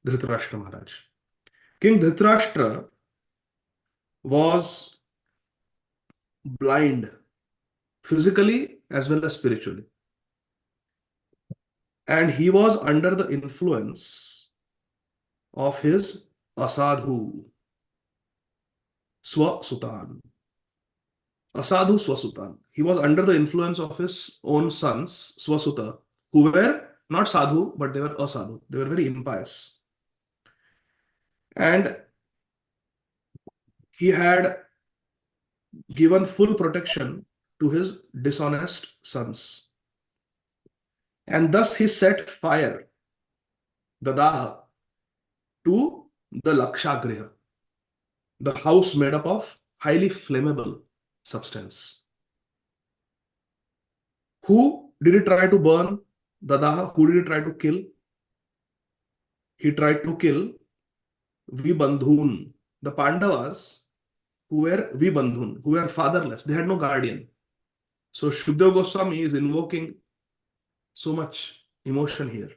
Dhritarashtra Maharaj. King Dhritarashtra was blind physically as well as spiritually. And he was under the influence of his Asadhu Swasutan. Asadhu Swasutan. He was under the influence of his own sons, Swasuta, who were not sadhu, but they were asadhu. They were very impious. And he had given full protection to his dishonest sons. And thus he set fire, Dadaha, to the Lakshagriha, the house made up of highly flammable substance. Who did he try to burn? Dadaha. Who did he try to kill? He tried to kill Vibandhun, the Pandavas, who were Vibandhun, who were fatherless. They had no guardian. So Shukdev Goswami is invoking so much emotion here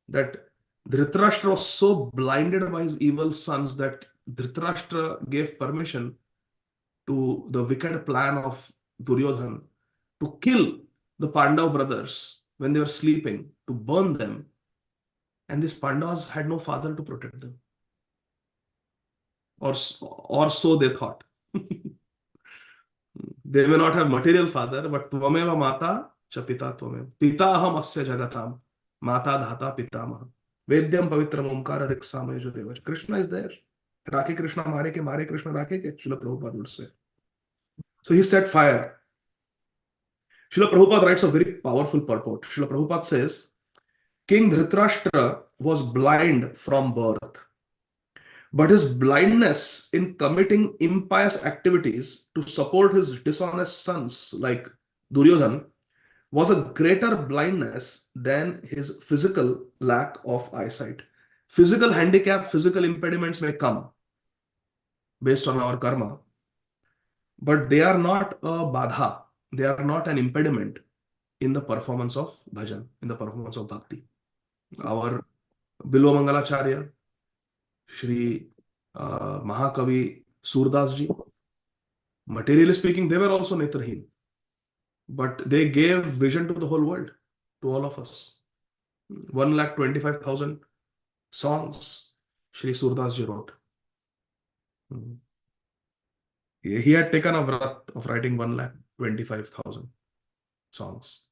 that Dhritarashtra was so blinded by his evil sons that Dhritarashtra gave permission to the wicked plan of Duryodhana to kill the Pandav brothers when they were sleeping, to burn them. And these Pandavas had no father to protect them. Or so they thought. They may not have material father, but Tvameva Mata cha Pita Tvameva. Pita aham asya jagatam. Mata dhata pitamaha. Vedyam pavitram omkara riksamaya devach. Krishna is there. Rakhe Krishna mare Krishna rakhe ke. Srila Prabhupada would say. So he set fire. Srila Prabhupada writes a very powerful purport. Srila Prabhupada says, King Dhritarashtra was blind from birth. But his blindness in committing impious activities to support his dishonest sons like Duryodhana was a greater blindness than his physical lack of eyesight. Physical handicap, physical impediments may come based on our karma, but they are not a badha. They are not an impediment in the performance of bhajan, in the performance of bhakti. Our Bilwa Mangalacharya, Shri Mahakavi Surdas ji, materially speaking, they were also netrahin, but they gave vision to the whole world, to all of us. 1,25,000 songs Shri Surdas ji wrote. He had taken a vrat of writing 1,25,000 songs.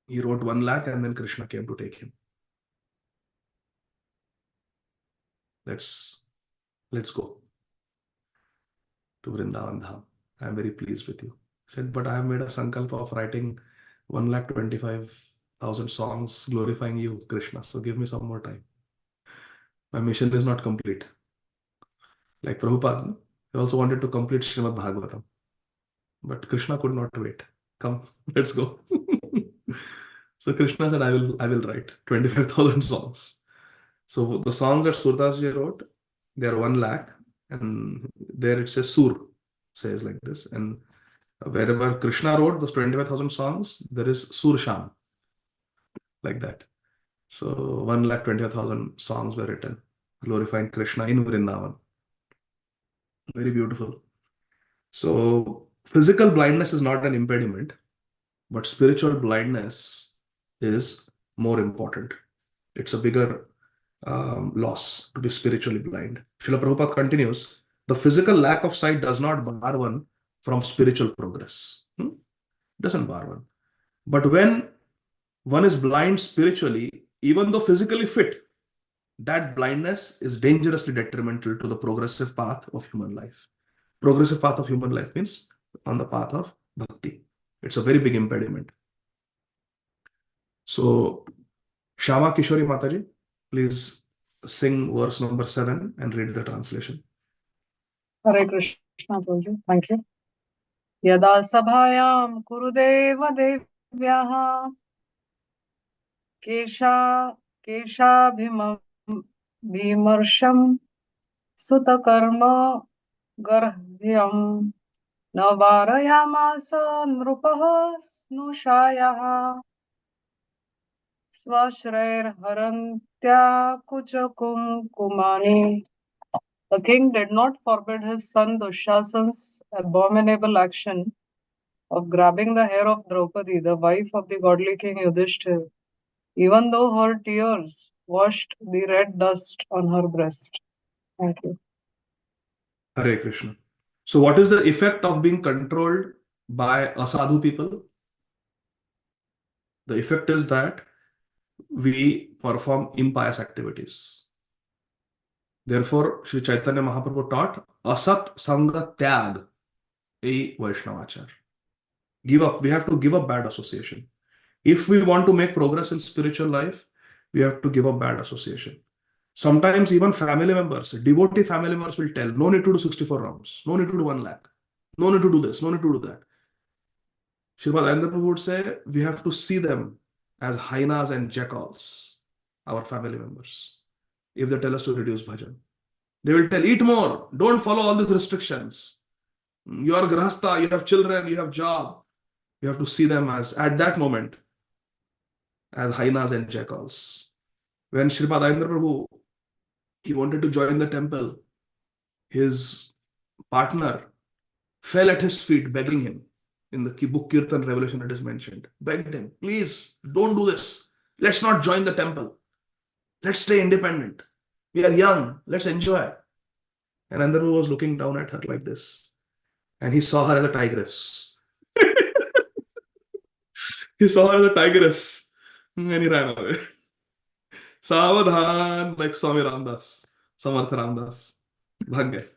He wrote 1 lakh and then Krishna came to take him. Let's go to Vrindavan Dham. I am very pleased with you. He said, but I have made a sankalpa of writing 1,25,000 songs glorifying you, Krishna. So give me some more time. My mission is not complete. Like Prabhupada, he also wanted to complete Srimad Bhagavatam. But Krishna could not wait. Come, let's go. So Krishna said, I will write 25,000 songs. So the songs that Surdas ji wrote, they are 1 lakh, and there it says Sur, says like this. And wherever Krishna wrote those 25,000 songs, there is Sur Sham, like that. So 1,25,000 songs were written, glorifying Krishna in Vrindavan. Very beautiful. So physical blindness is not an impediment, but spiritual blindness is more important. It's a bigger loss to be spiritually blind. Srila Prabhupada continues, the physical lack of sight does not bar one from spiritual progress. It doesn't bar one. But when one is blind spiritually, even though physically fit, that blindness is dangerously detrimental to the progressive path of human life. Progressive path of human life means on the path of bhakti. It's a very big impediment. So, Shama Kishori Mataji, please sing verse number 7 and read the translation. Hare Krishna, Prabhuji. Thank you. Yada sabhayam kurudeva devyaha kesha bhimarsham sutakarma garhyam navarayamasa nrupaha snushayah swashrair harantya kuchakum kumani. The king did not forbid his son Dushasan's abominable action of grabbing the hair of Draupadi, the wife of the godly king Yudhishthir, even though her tears washed the red dust on her breast. Thank you. Hare Krishna. So, what is the effect of being controlled by asadhu people? The effect is that we perform impious activities. Therefore, Sri Chaitanya Mahaprabhu taught asat sanga tyag, a Vaishnavachar. Give up. We have to give up bad association. If we want to make progress in spiritual life, we have to give up bad association. Sometimes even family members, devotee family members will tell, no need to do 64 rounds, no need to do 1 lakh, no need to do this, no need to do that. Srimad Ayendra Prabhu would say, we have to see them as hyenas and jackals, our family members. If they tell us to reduce bhajan, they will tell, eat more, don't follow all these restrictions. You are grahastha, you have children, you have job. You have to see them as, at that moment, as hyenas and jackals. When Srimad Ayendra Prabhu, he wanted to join the temple, his partner fell at his feet begging him. In the book Kirtan Revelation it is mentioned. Begged him, please don't do this. Let's not join the temple. Let's stay independent. We are young. Let's enjoy. And Ayendra Prabhu was looking down at her like this. And he saw her as a tigress. He saw her as a tigress. And he ran away. Savadhan, like Swami Ramdas, Samartha Ramdas. Bhag gaye.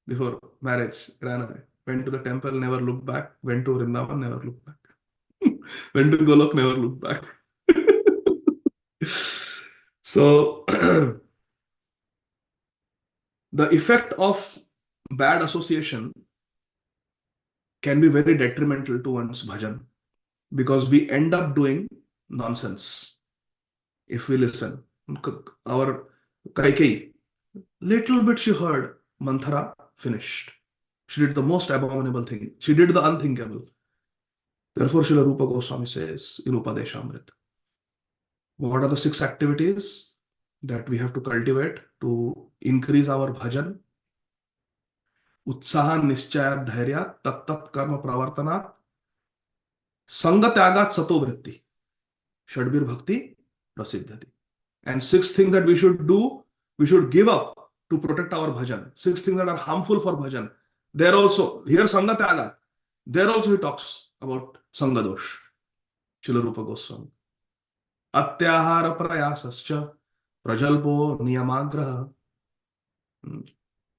Before marriage, ran away. Went to the temple, never looked back. Went to Vrindavan, never looked back. Went to Golok, never looked back. So, the effect of bad association can be very detrimental to one's bhajan because we end up doing nonsense if we listen. Our Kaikeyi, little bit she heard, Manthara finished. She did the most abominable thing. She did the unthinkable. Therefore, Srila Rupa Goswami says in Upadeshamrita, what are the 6 activities that we have to cultivate to increase our bhajan? Utsaha nischaya dhairya tat karma pravartanat sanga tyagat sato vritti shadbir bhakti prasiddhati. And 6 things that we should do, we should give up to protect our bhajan. 6 things that are harmful for bhajan. There also, here sanga tyagat, there also he talks about sanga dosh. Srila Rupa Goswami. Atyahara prayasascha prajalpo niyamagraha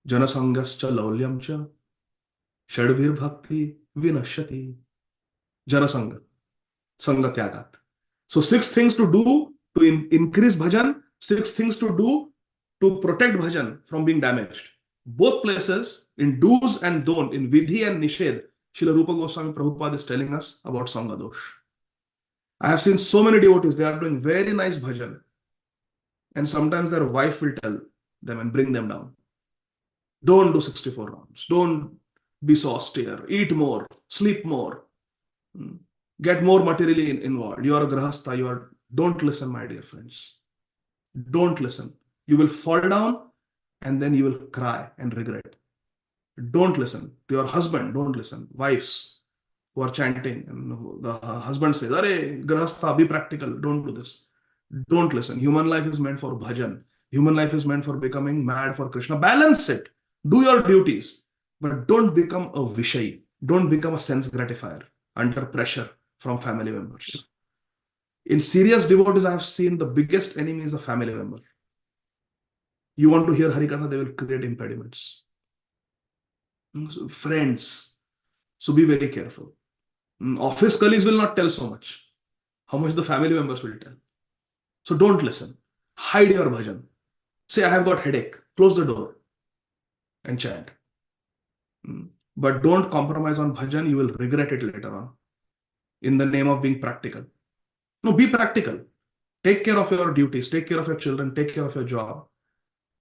janasangascha laulyamcha shadbir bhakti vinashyati. Janasanga, sanga tyagat. So 6 things to do to increase bhajan, 6 things to do to protect bhajan from being damaged. Both places, in do's and don't, in vidhi and nishedh, Srila Rupa Goswami Prabhupada is telling us about sanga dosh. I have seen so many devotees, they are doing very nice bhajan. And sometimes their wife will tell them and bring them down. Don't do 64 rounds. Don't be so austere. Eat more. Sleep more. Get more materially involved. You are a grahastha. Don't listen, my dear friends. Don't listen. You will fall down and then you will cry and regret. Don't listen. To your husband, don't listen. Wives who are chanting and the husband says, Are, grahastha, be practical. Don't do this. Don't listen. Human life is meant for bhajan. Human life is meant for becoming mad for Krishna. Balance it. Do your duties. But don't become a vishayi. Don't become a sense gratifier under pressure from family members. In serious devotees, I have seen the biggest enemy is the family member. You want to hear Harikatha, they will create impediments. Friends. So be very careful. Office colleagues will not tell so much. How much the family members will tell. So don't listen. Hide your bhajan. Say, I have got headache. Close the door and chant. But don't compromise on bhajan, you will regret it later on in the name of being practical. No, be practical. Take care of your duties, take care of your children, take care of your job.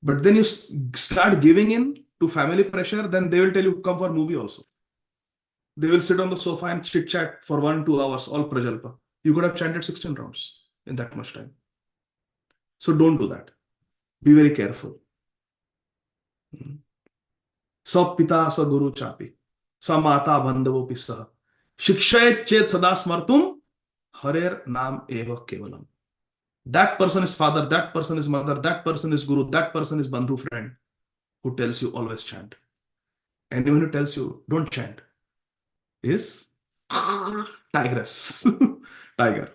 But then you start giving in to family pressure, then they will tell you, come for movie also. They will sit on the sofa and chit chat for 1-2 hours, all prajalpa. You could have chanted 16 rounds in that much time. So don't do that. Be very careful. Sa pita sa guru chapi, sa mata bandhavo pisa, shikshayet chet sada smartum, harer nam eva kevalam. That person is father, that person is mother, that person is guru, that person is bandhu friend who tells you always chant. Anyone who tells you don't chant is tigress. Tiger.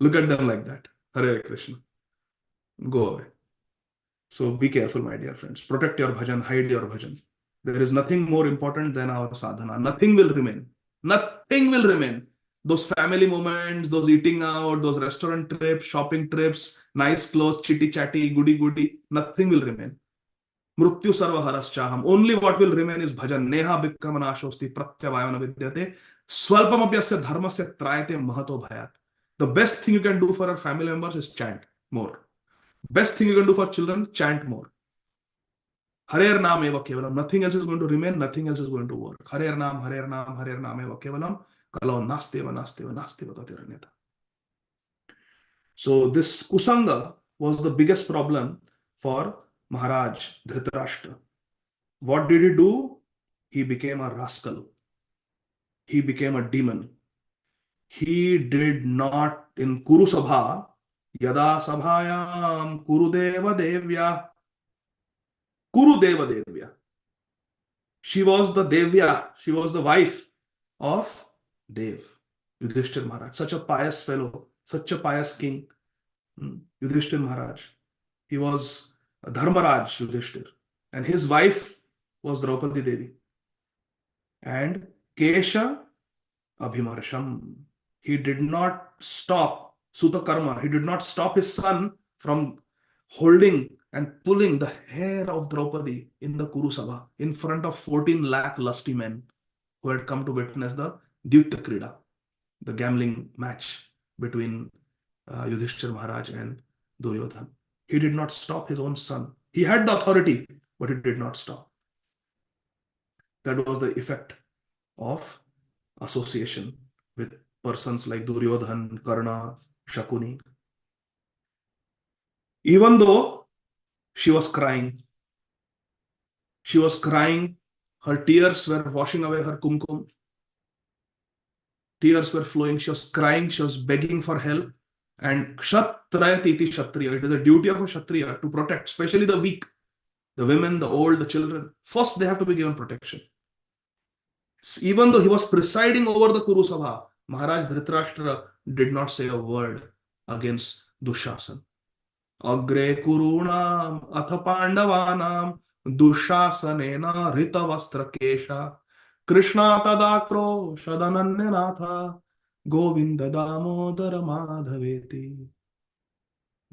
Look at them like that. Hare Krishna. Go away. So be careful, my dear friends. Protect your bhajan, hide your bhajan. There is nothing more important than our sadhana. Nothing will remain. Nothing will remain. Those family moments, those eating out, those restaurant trips, shopping trips, nice clothes, chitty chatty, goody goody, nothing will remain. Mrutyu sarva haraschaham. Only what will remain is bhajan. Neha bhikkamanashosti pratyavayana vidyate. Swalpamapyasya dharmasya trayate mahato bhayat. The best thing you can do for our family members is chant more. Best thing you can do for children, chant more. Harer naam eva kevalam. Nothing else is going to remain, nothing else is going to work. Harer naam eva kevalam. Kalau nasteva, nasteva, nasteva gatiranyata. So this kusanga was the biggest problem for Maharaj Dhritarashtra. What did he do? He became a rascal. He became a demon. He did not, in Kuru Sabha, Yada Sabhayam Kurudeva Devya. Kurudeva Devya. She was the Devya. She was the wife of Dev, Yudhishthir Maharaj. Such a pious fellow, such a pious king. Yudhishthir Maharaj. He was Dharmaraj Yudhishthir. And his wife was Draupadi Devi. And Kesha Abhimarsham. He did not stop Sutakarma. He did not stop his son from holding and pulling the hair of Draupadi in the Kuru Sabha in front of 14 lakh lusty men who had come to witness the Dyutta Krida, the gambling match between Yudhishthir Maharaj and Duryodhan. He did not stop his own son. He had the authority, but he did not stop. That was the effect of association with persons like Duryodhan, Karna, Shakuni. Even though she was crying, her tears were washing away her kumkum. Tears were flowing, she was crying, she was begging for help. And Kshatrayati iti Kshatriya. It is a duty of a Kshatriya to protect, especially the weak, the women, the old, the children. First, they have to be given protection. Even though he was presiding over the Kuru Sabha, Maharaj Dhritarashtra did not say a word against Dushasan. Agre Kurunam Atha Pandavanam Dushasanena Rita Vastra Kesha Krishna Tadakro Shadananyanatha Govinda Damodara Madhaveti.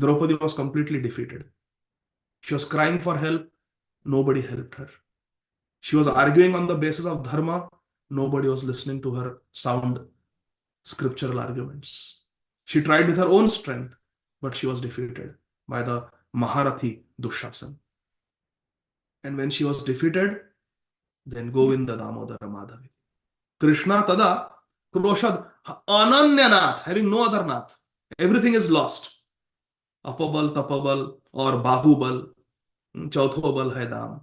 Draupadi was completely defeated. She was crying for help. Nobody helped her. She was arguing on the basis of dharma. Nobody was listening to her sound scriptural arguments. She tried with her own strength, but she was defeated by the Maharathi Dushasan. And when she was defeated, then Govinda Damodara Madhavi. Krishna Tada Kroshad Ananyanath, having no other nath. Everything is lost. Apabal, Tapabal, or Bahubal, Chautho Bal hai Dam.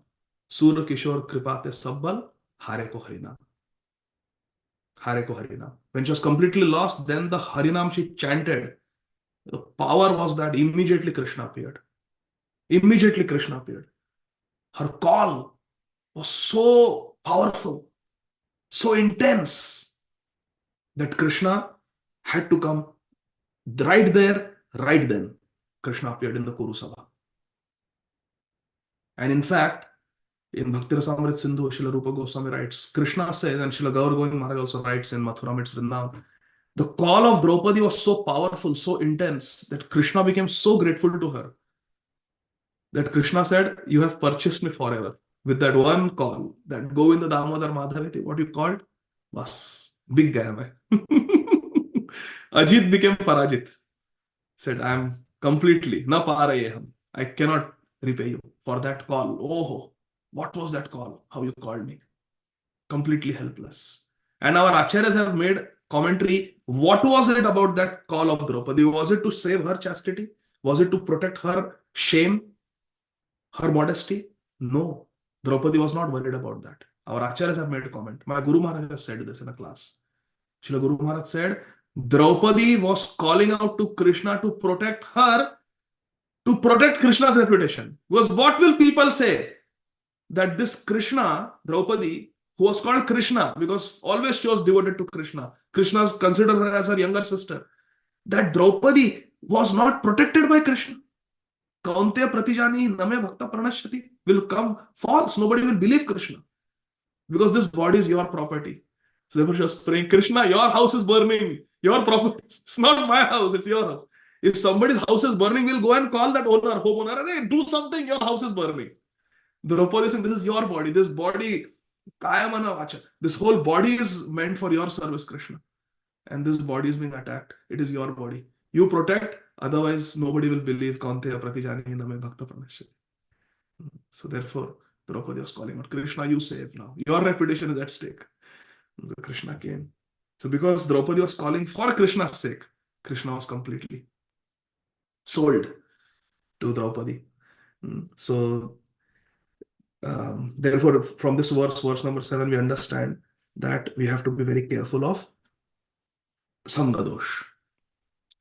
Surya Kishore Kripate Sabbal, Hare Ko Harinam. Hare Ko Harinam. When she was completely lost, then the Harinam she chanted. The power was that immediately Krishna appeared. Immediately Krishna appeared. Her call was so powerful, so intense, that Krishna had to come right there, right then. Krishna appeared in the Kuru Sabha. And in fact, in Bhakti Rasamrit Sindhu, Srila Rupa Goswami writes, Krishna says, and Srila Gaur Govind Maharaj also writes in Mathuramits Vrindavan, the call of Draupadi was so powerful, so intense, that Krishna became so grateful to her, that Krishna said, you have purchased me forever. with that one call, that Govinda Damodar Madhaviti, what you called? Was big guy. Ajit became Parajit. Said, I am completely, na pa rahe hum. I cannot repay you for that call. Oh, what was that call? How you called me? Completely helpless. And our acharyas have made commentary. What was it about that call of Draupadi? Was it to save her chastity? Was it to protect her shame, her modesty? No. Draupadi was not worried about that. Our acharyas have made a comment. My Guru Maharaj has said this in a class. Srila Guru Maharaj said, Draupadi was calling out to Krishna to protect her, to protect Krishna's reputation. Because what will people say? That this Krishna, Draupadi, who was called Krishna, because always she was devoted to Krishna. Krishna considered her as her younger sister. That Draupadi was not protected by Krishna. Kaunteya pratijani name bhakta pranashyati will come false. Nobody will believe Krishna. Because this body is your property. So therefore she was praying, Krishna, your house is burning. Your property. It's not my house, it's your house. If somebody's house is burning, we'll go and call that owner, homeowner, hey, do something, your house is burning. Draupadi is saying, this is your body. This body, kayamana vacha. This whole body is meant for your service, Krishna. And this body is being attacked. It is your body. You protect, otherwise nobody will believe Kaunteya pratijani name bhakta pranashyati. So therefore, Draupadi was calling out, Krishna, you save now. Your reputation is at stake. The Krishna came. So because Draupadi was calling for Krishna's sake, Krishna was completely sold to Draupadi. So therefore, from this verse number 7, we understand that we have to be very careful of Sangadosh.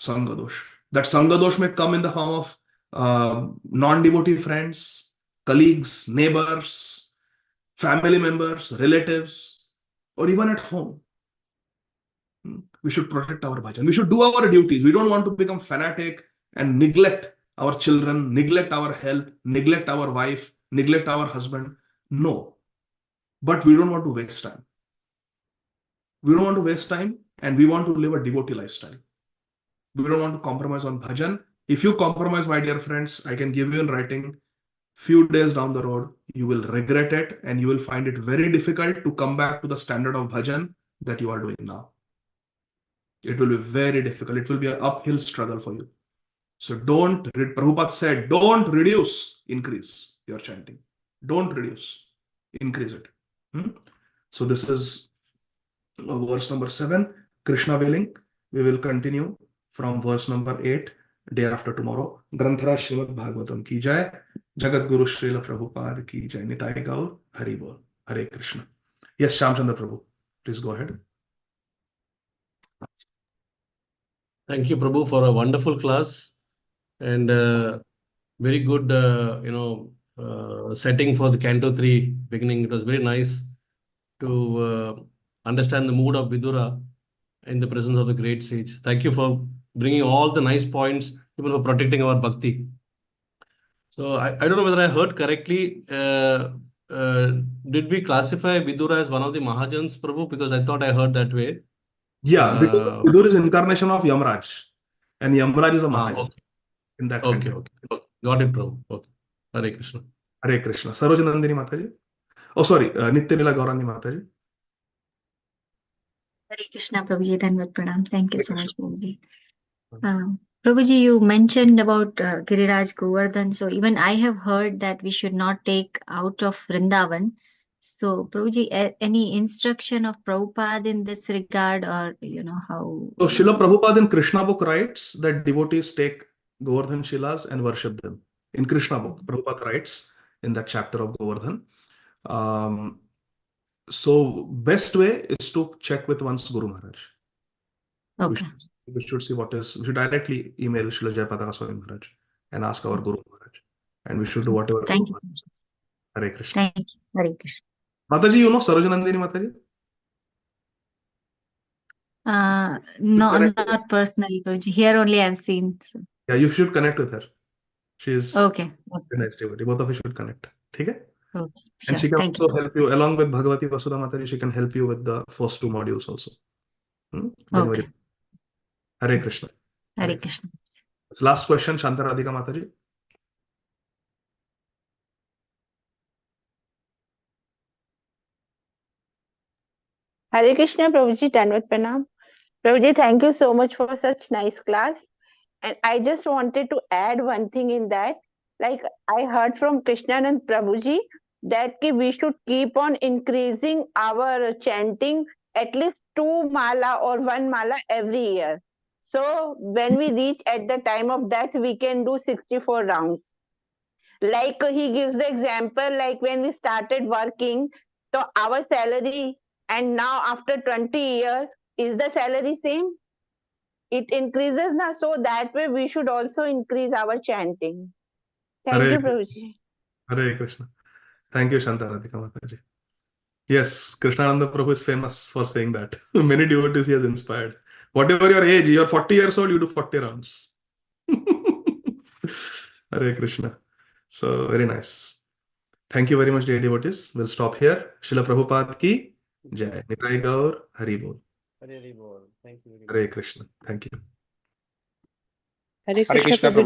Sangadosh. That Sangadosh may come in the form of non-devotee friends, colleagues, neighbors, family members, relatives, or even at home. We should protect our bhajan. We should do our duties. We don't want to become fanatic and neglect our children, neglect our health, neglect our wife, neglect our husband. No. But we don't want to waste time. We don't want to waste time, and we want to live a devotee lifestyle. We don't want to compromise on bhajan. If you compromise, my dear friends, I can give you in writing, few days down the road, you will regret it, and you will find it very difficult to come back to the standard of bhajan that you are doing now. It will be very difficult. It will be an uphill struggle for you. So Prabhupada said, don't reduce, increase your chanting. Don't reduce, increase it. So this is verse number 7, Krishna willing. We will continue from verse number 8, day after tomorrow. Granthara Srimad Bhagavatam ki jai. Jagat Guru Srila Prabhupada ki jai. Nitai Gaur, Hari Bol. Hare Krishna. Yes, Shamchandra Prabhu, please go ahead. Thank you, Prabhu, for a wonderful class and very good, setting for the Canto 3 beginning. It was very nice to understand the mood of Vidura in the presence of the great sage. Thank you for bringing all the nice points, even for protecting our bhakti. So I don't know whether I heard correctly. Did we classify Vidura as one of the Mahajans, Prabhu? Because I thought I heard that way. Yeah, because Vidura is incarnation of Yamraj, and Yamraj is a Mahajan. Okay. In that Okay, context. okay. Got it, Prabhu. Okay. Hare Krishna. Hare Krishna. Sarojanandini Mataji. Oh, sorry. Nityanila Gaurani Mataji. Hare Krishna, Prabhuji. Dhanavad Pranam. Thank you Hare so much, Krishna. Prabhuji. Prabhuji, you mentioned about Giriraj Govardhan. So even I have heard that we should not take out of Vrindavan. So Prabhuji, any instruction of Prabhupada in this regard, or how? So Srila Prabhupada in Krishna book writes that devotees take Govardhan Shilas and worship them. In Krishna book, Prabhupada writes in that chapter of Govardhan. So best way is to check with one's Guru Maharaj. Okay. We should see we should directly email Srila Jayapataka Swami Maharaj and ask our Guru Maharaj. And we should do whatever. Thank you. Hare Krishna. Thank you. Hare Krishna. Mataji, you know Sarojanandini Mataji? No, not personally, Prabhuji. Here only I've seen. So. Yeah, you should connect with her. She is okay. a nice devotee. Both of you should connect. Okay? Okay. Sure. And she can Thank also help you, along with Bhagavati Vasudha Mataji, she can help you with the first 2 modules also. Okay. Hare Krishna. Hare Krishna. Last question, Shantaradhika Mataji. Hare Krishna, Prabhuji, Danvat Pranam. Prabhuji, thank you so much for such nice class. And I just wanted to add one thing in that. Like I heard from Krishnan and Prabhuji that we should keep on increasing our chanting at least 2 mala or 1 mala every year. So when we reach at the time of death, we can do 64 rounds. Like he gives the example, like when we started working, so our salary and now after 20 years, is the salary same? It increases now, so that way we should also increase our chanting. Thank Hare you, Prabhuji. Hare Krishna. Thank you, Shantaradhika Mataji. Yes, Krishnananda Prabhu is famous for saying that. Many devotees he has inspired. Whatever your age, you're 40 years old, you do 40 rounds. Hare Krishna. So, very nice. Thank you very much, dear devotees. We'll stop here. Srila Prabhupada ki Jai. Nitai Gaur, Hari Bol. Hare Bol. Thank you very much. Hare Krishna. Thank you. Hare Krishna, Prabhuji.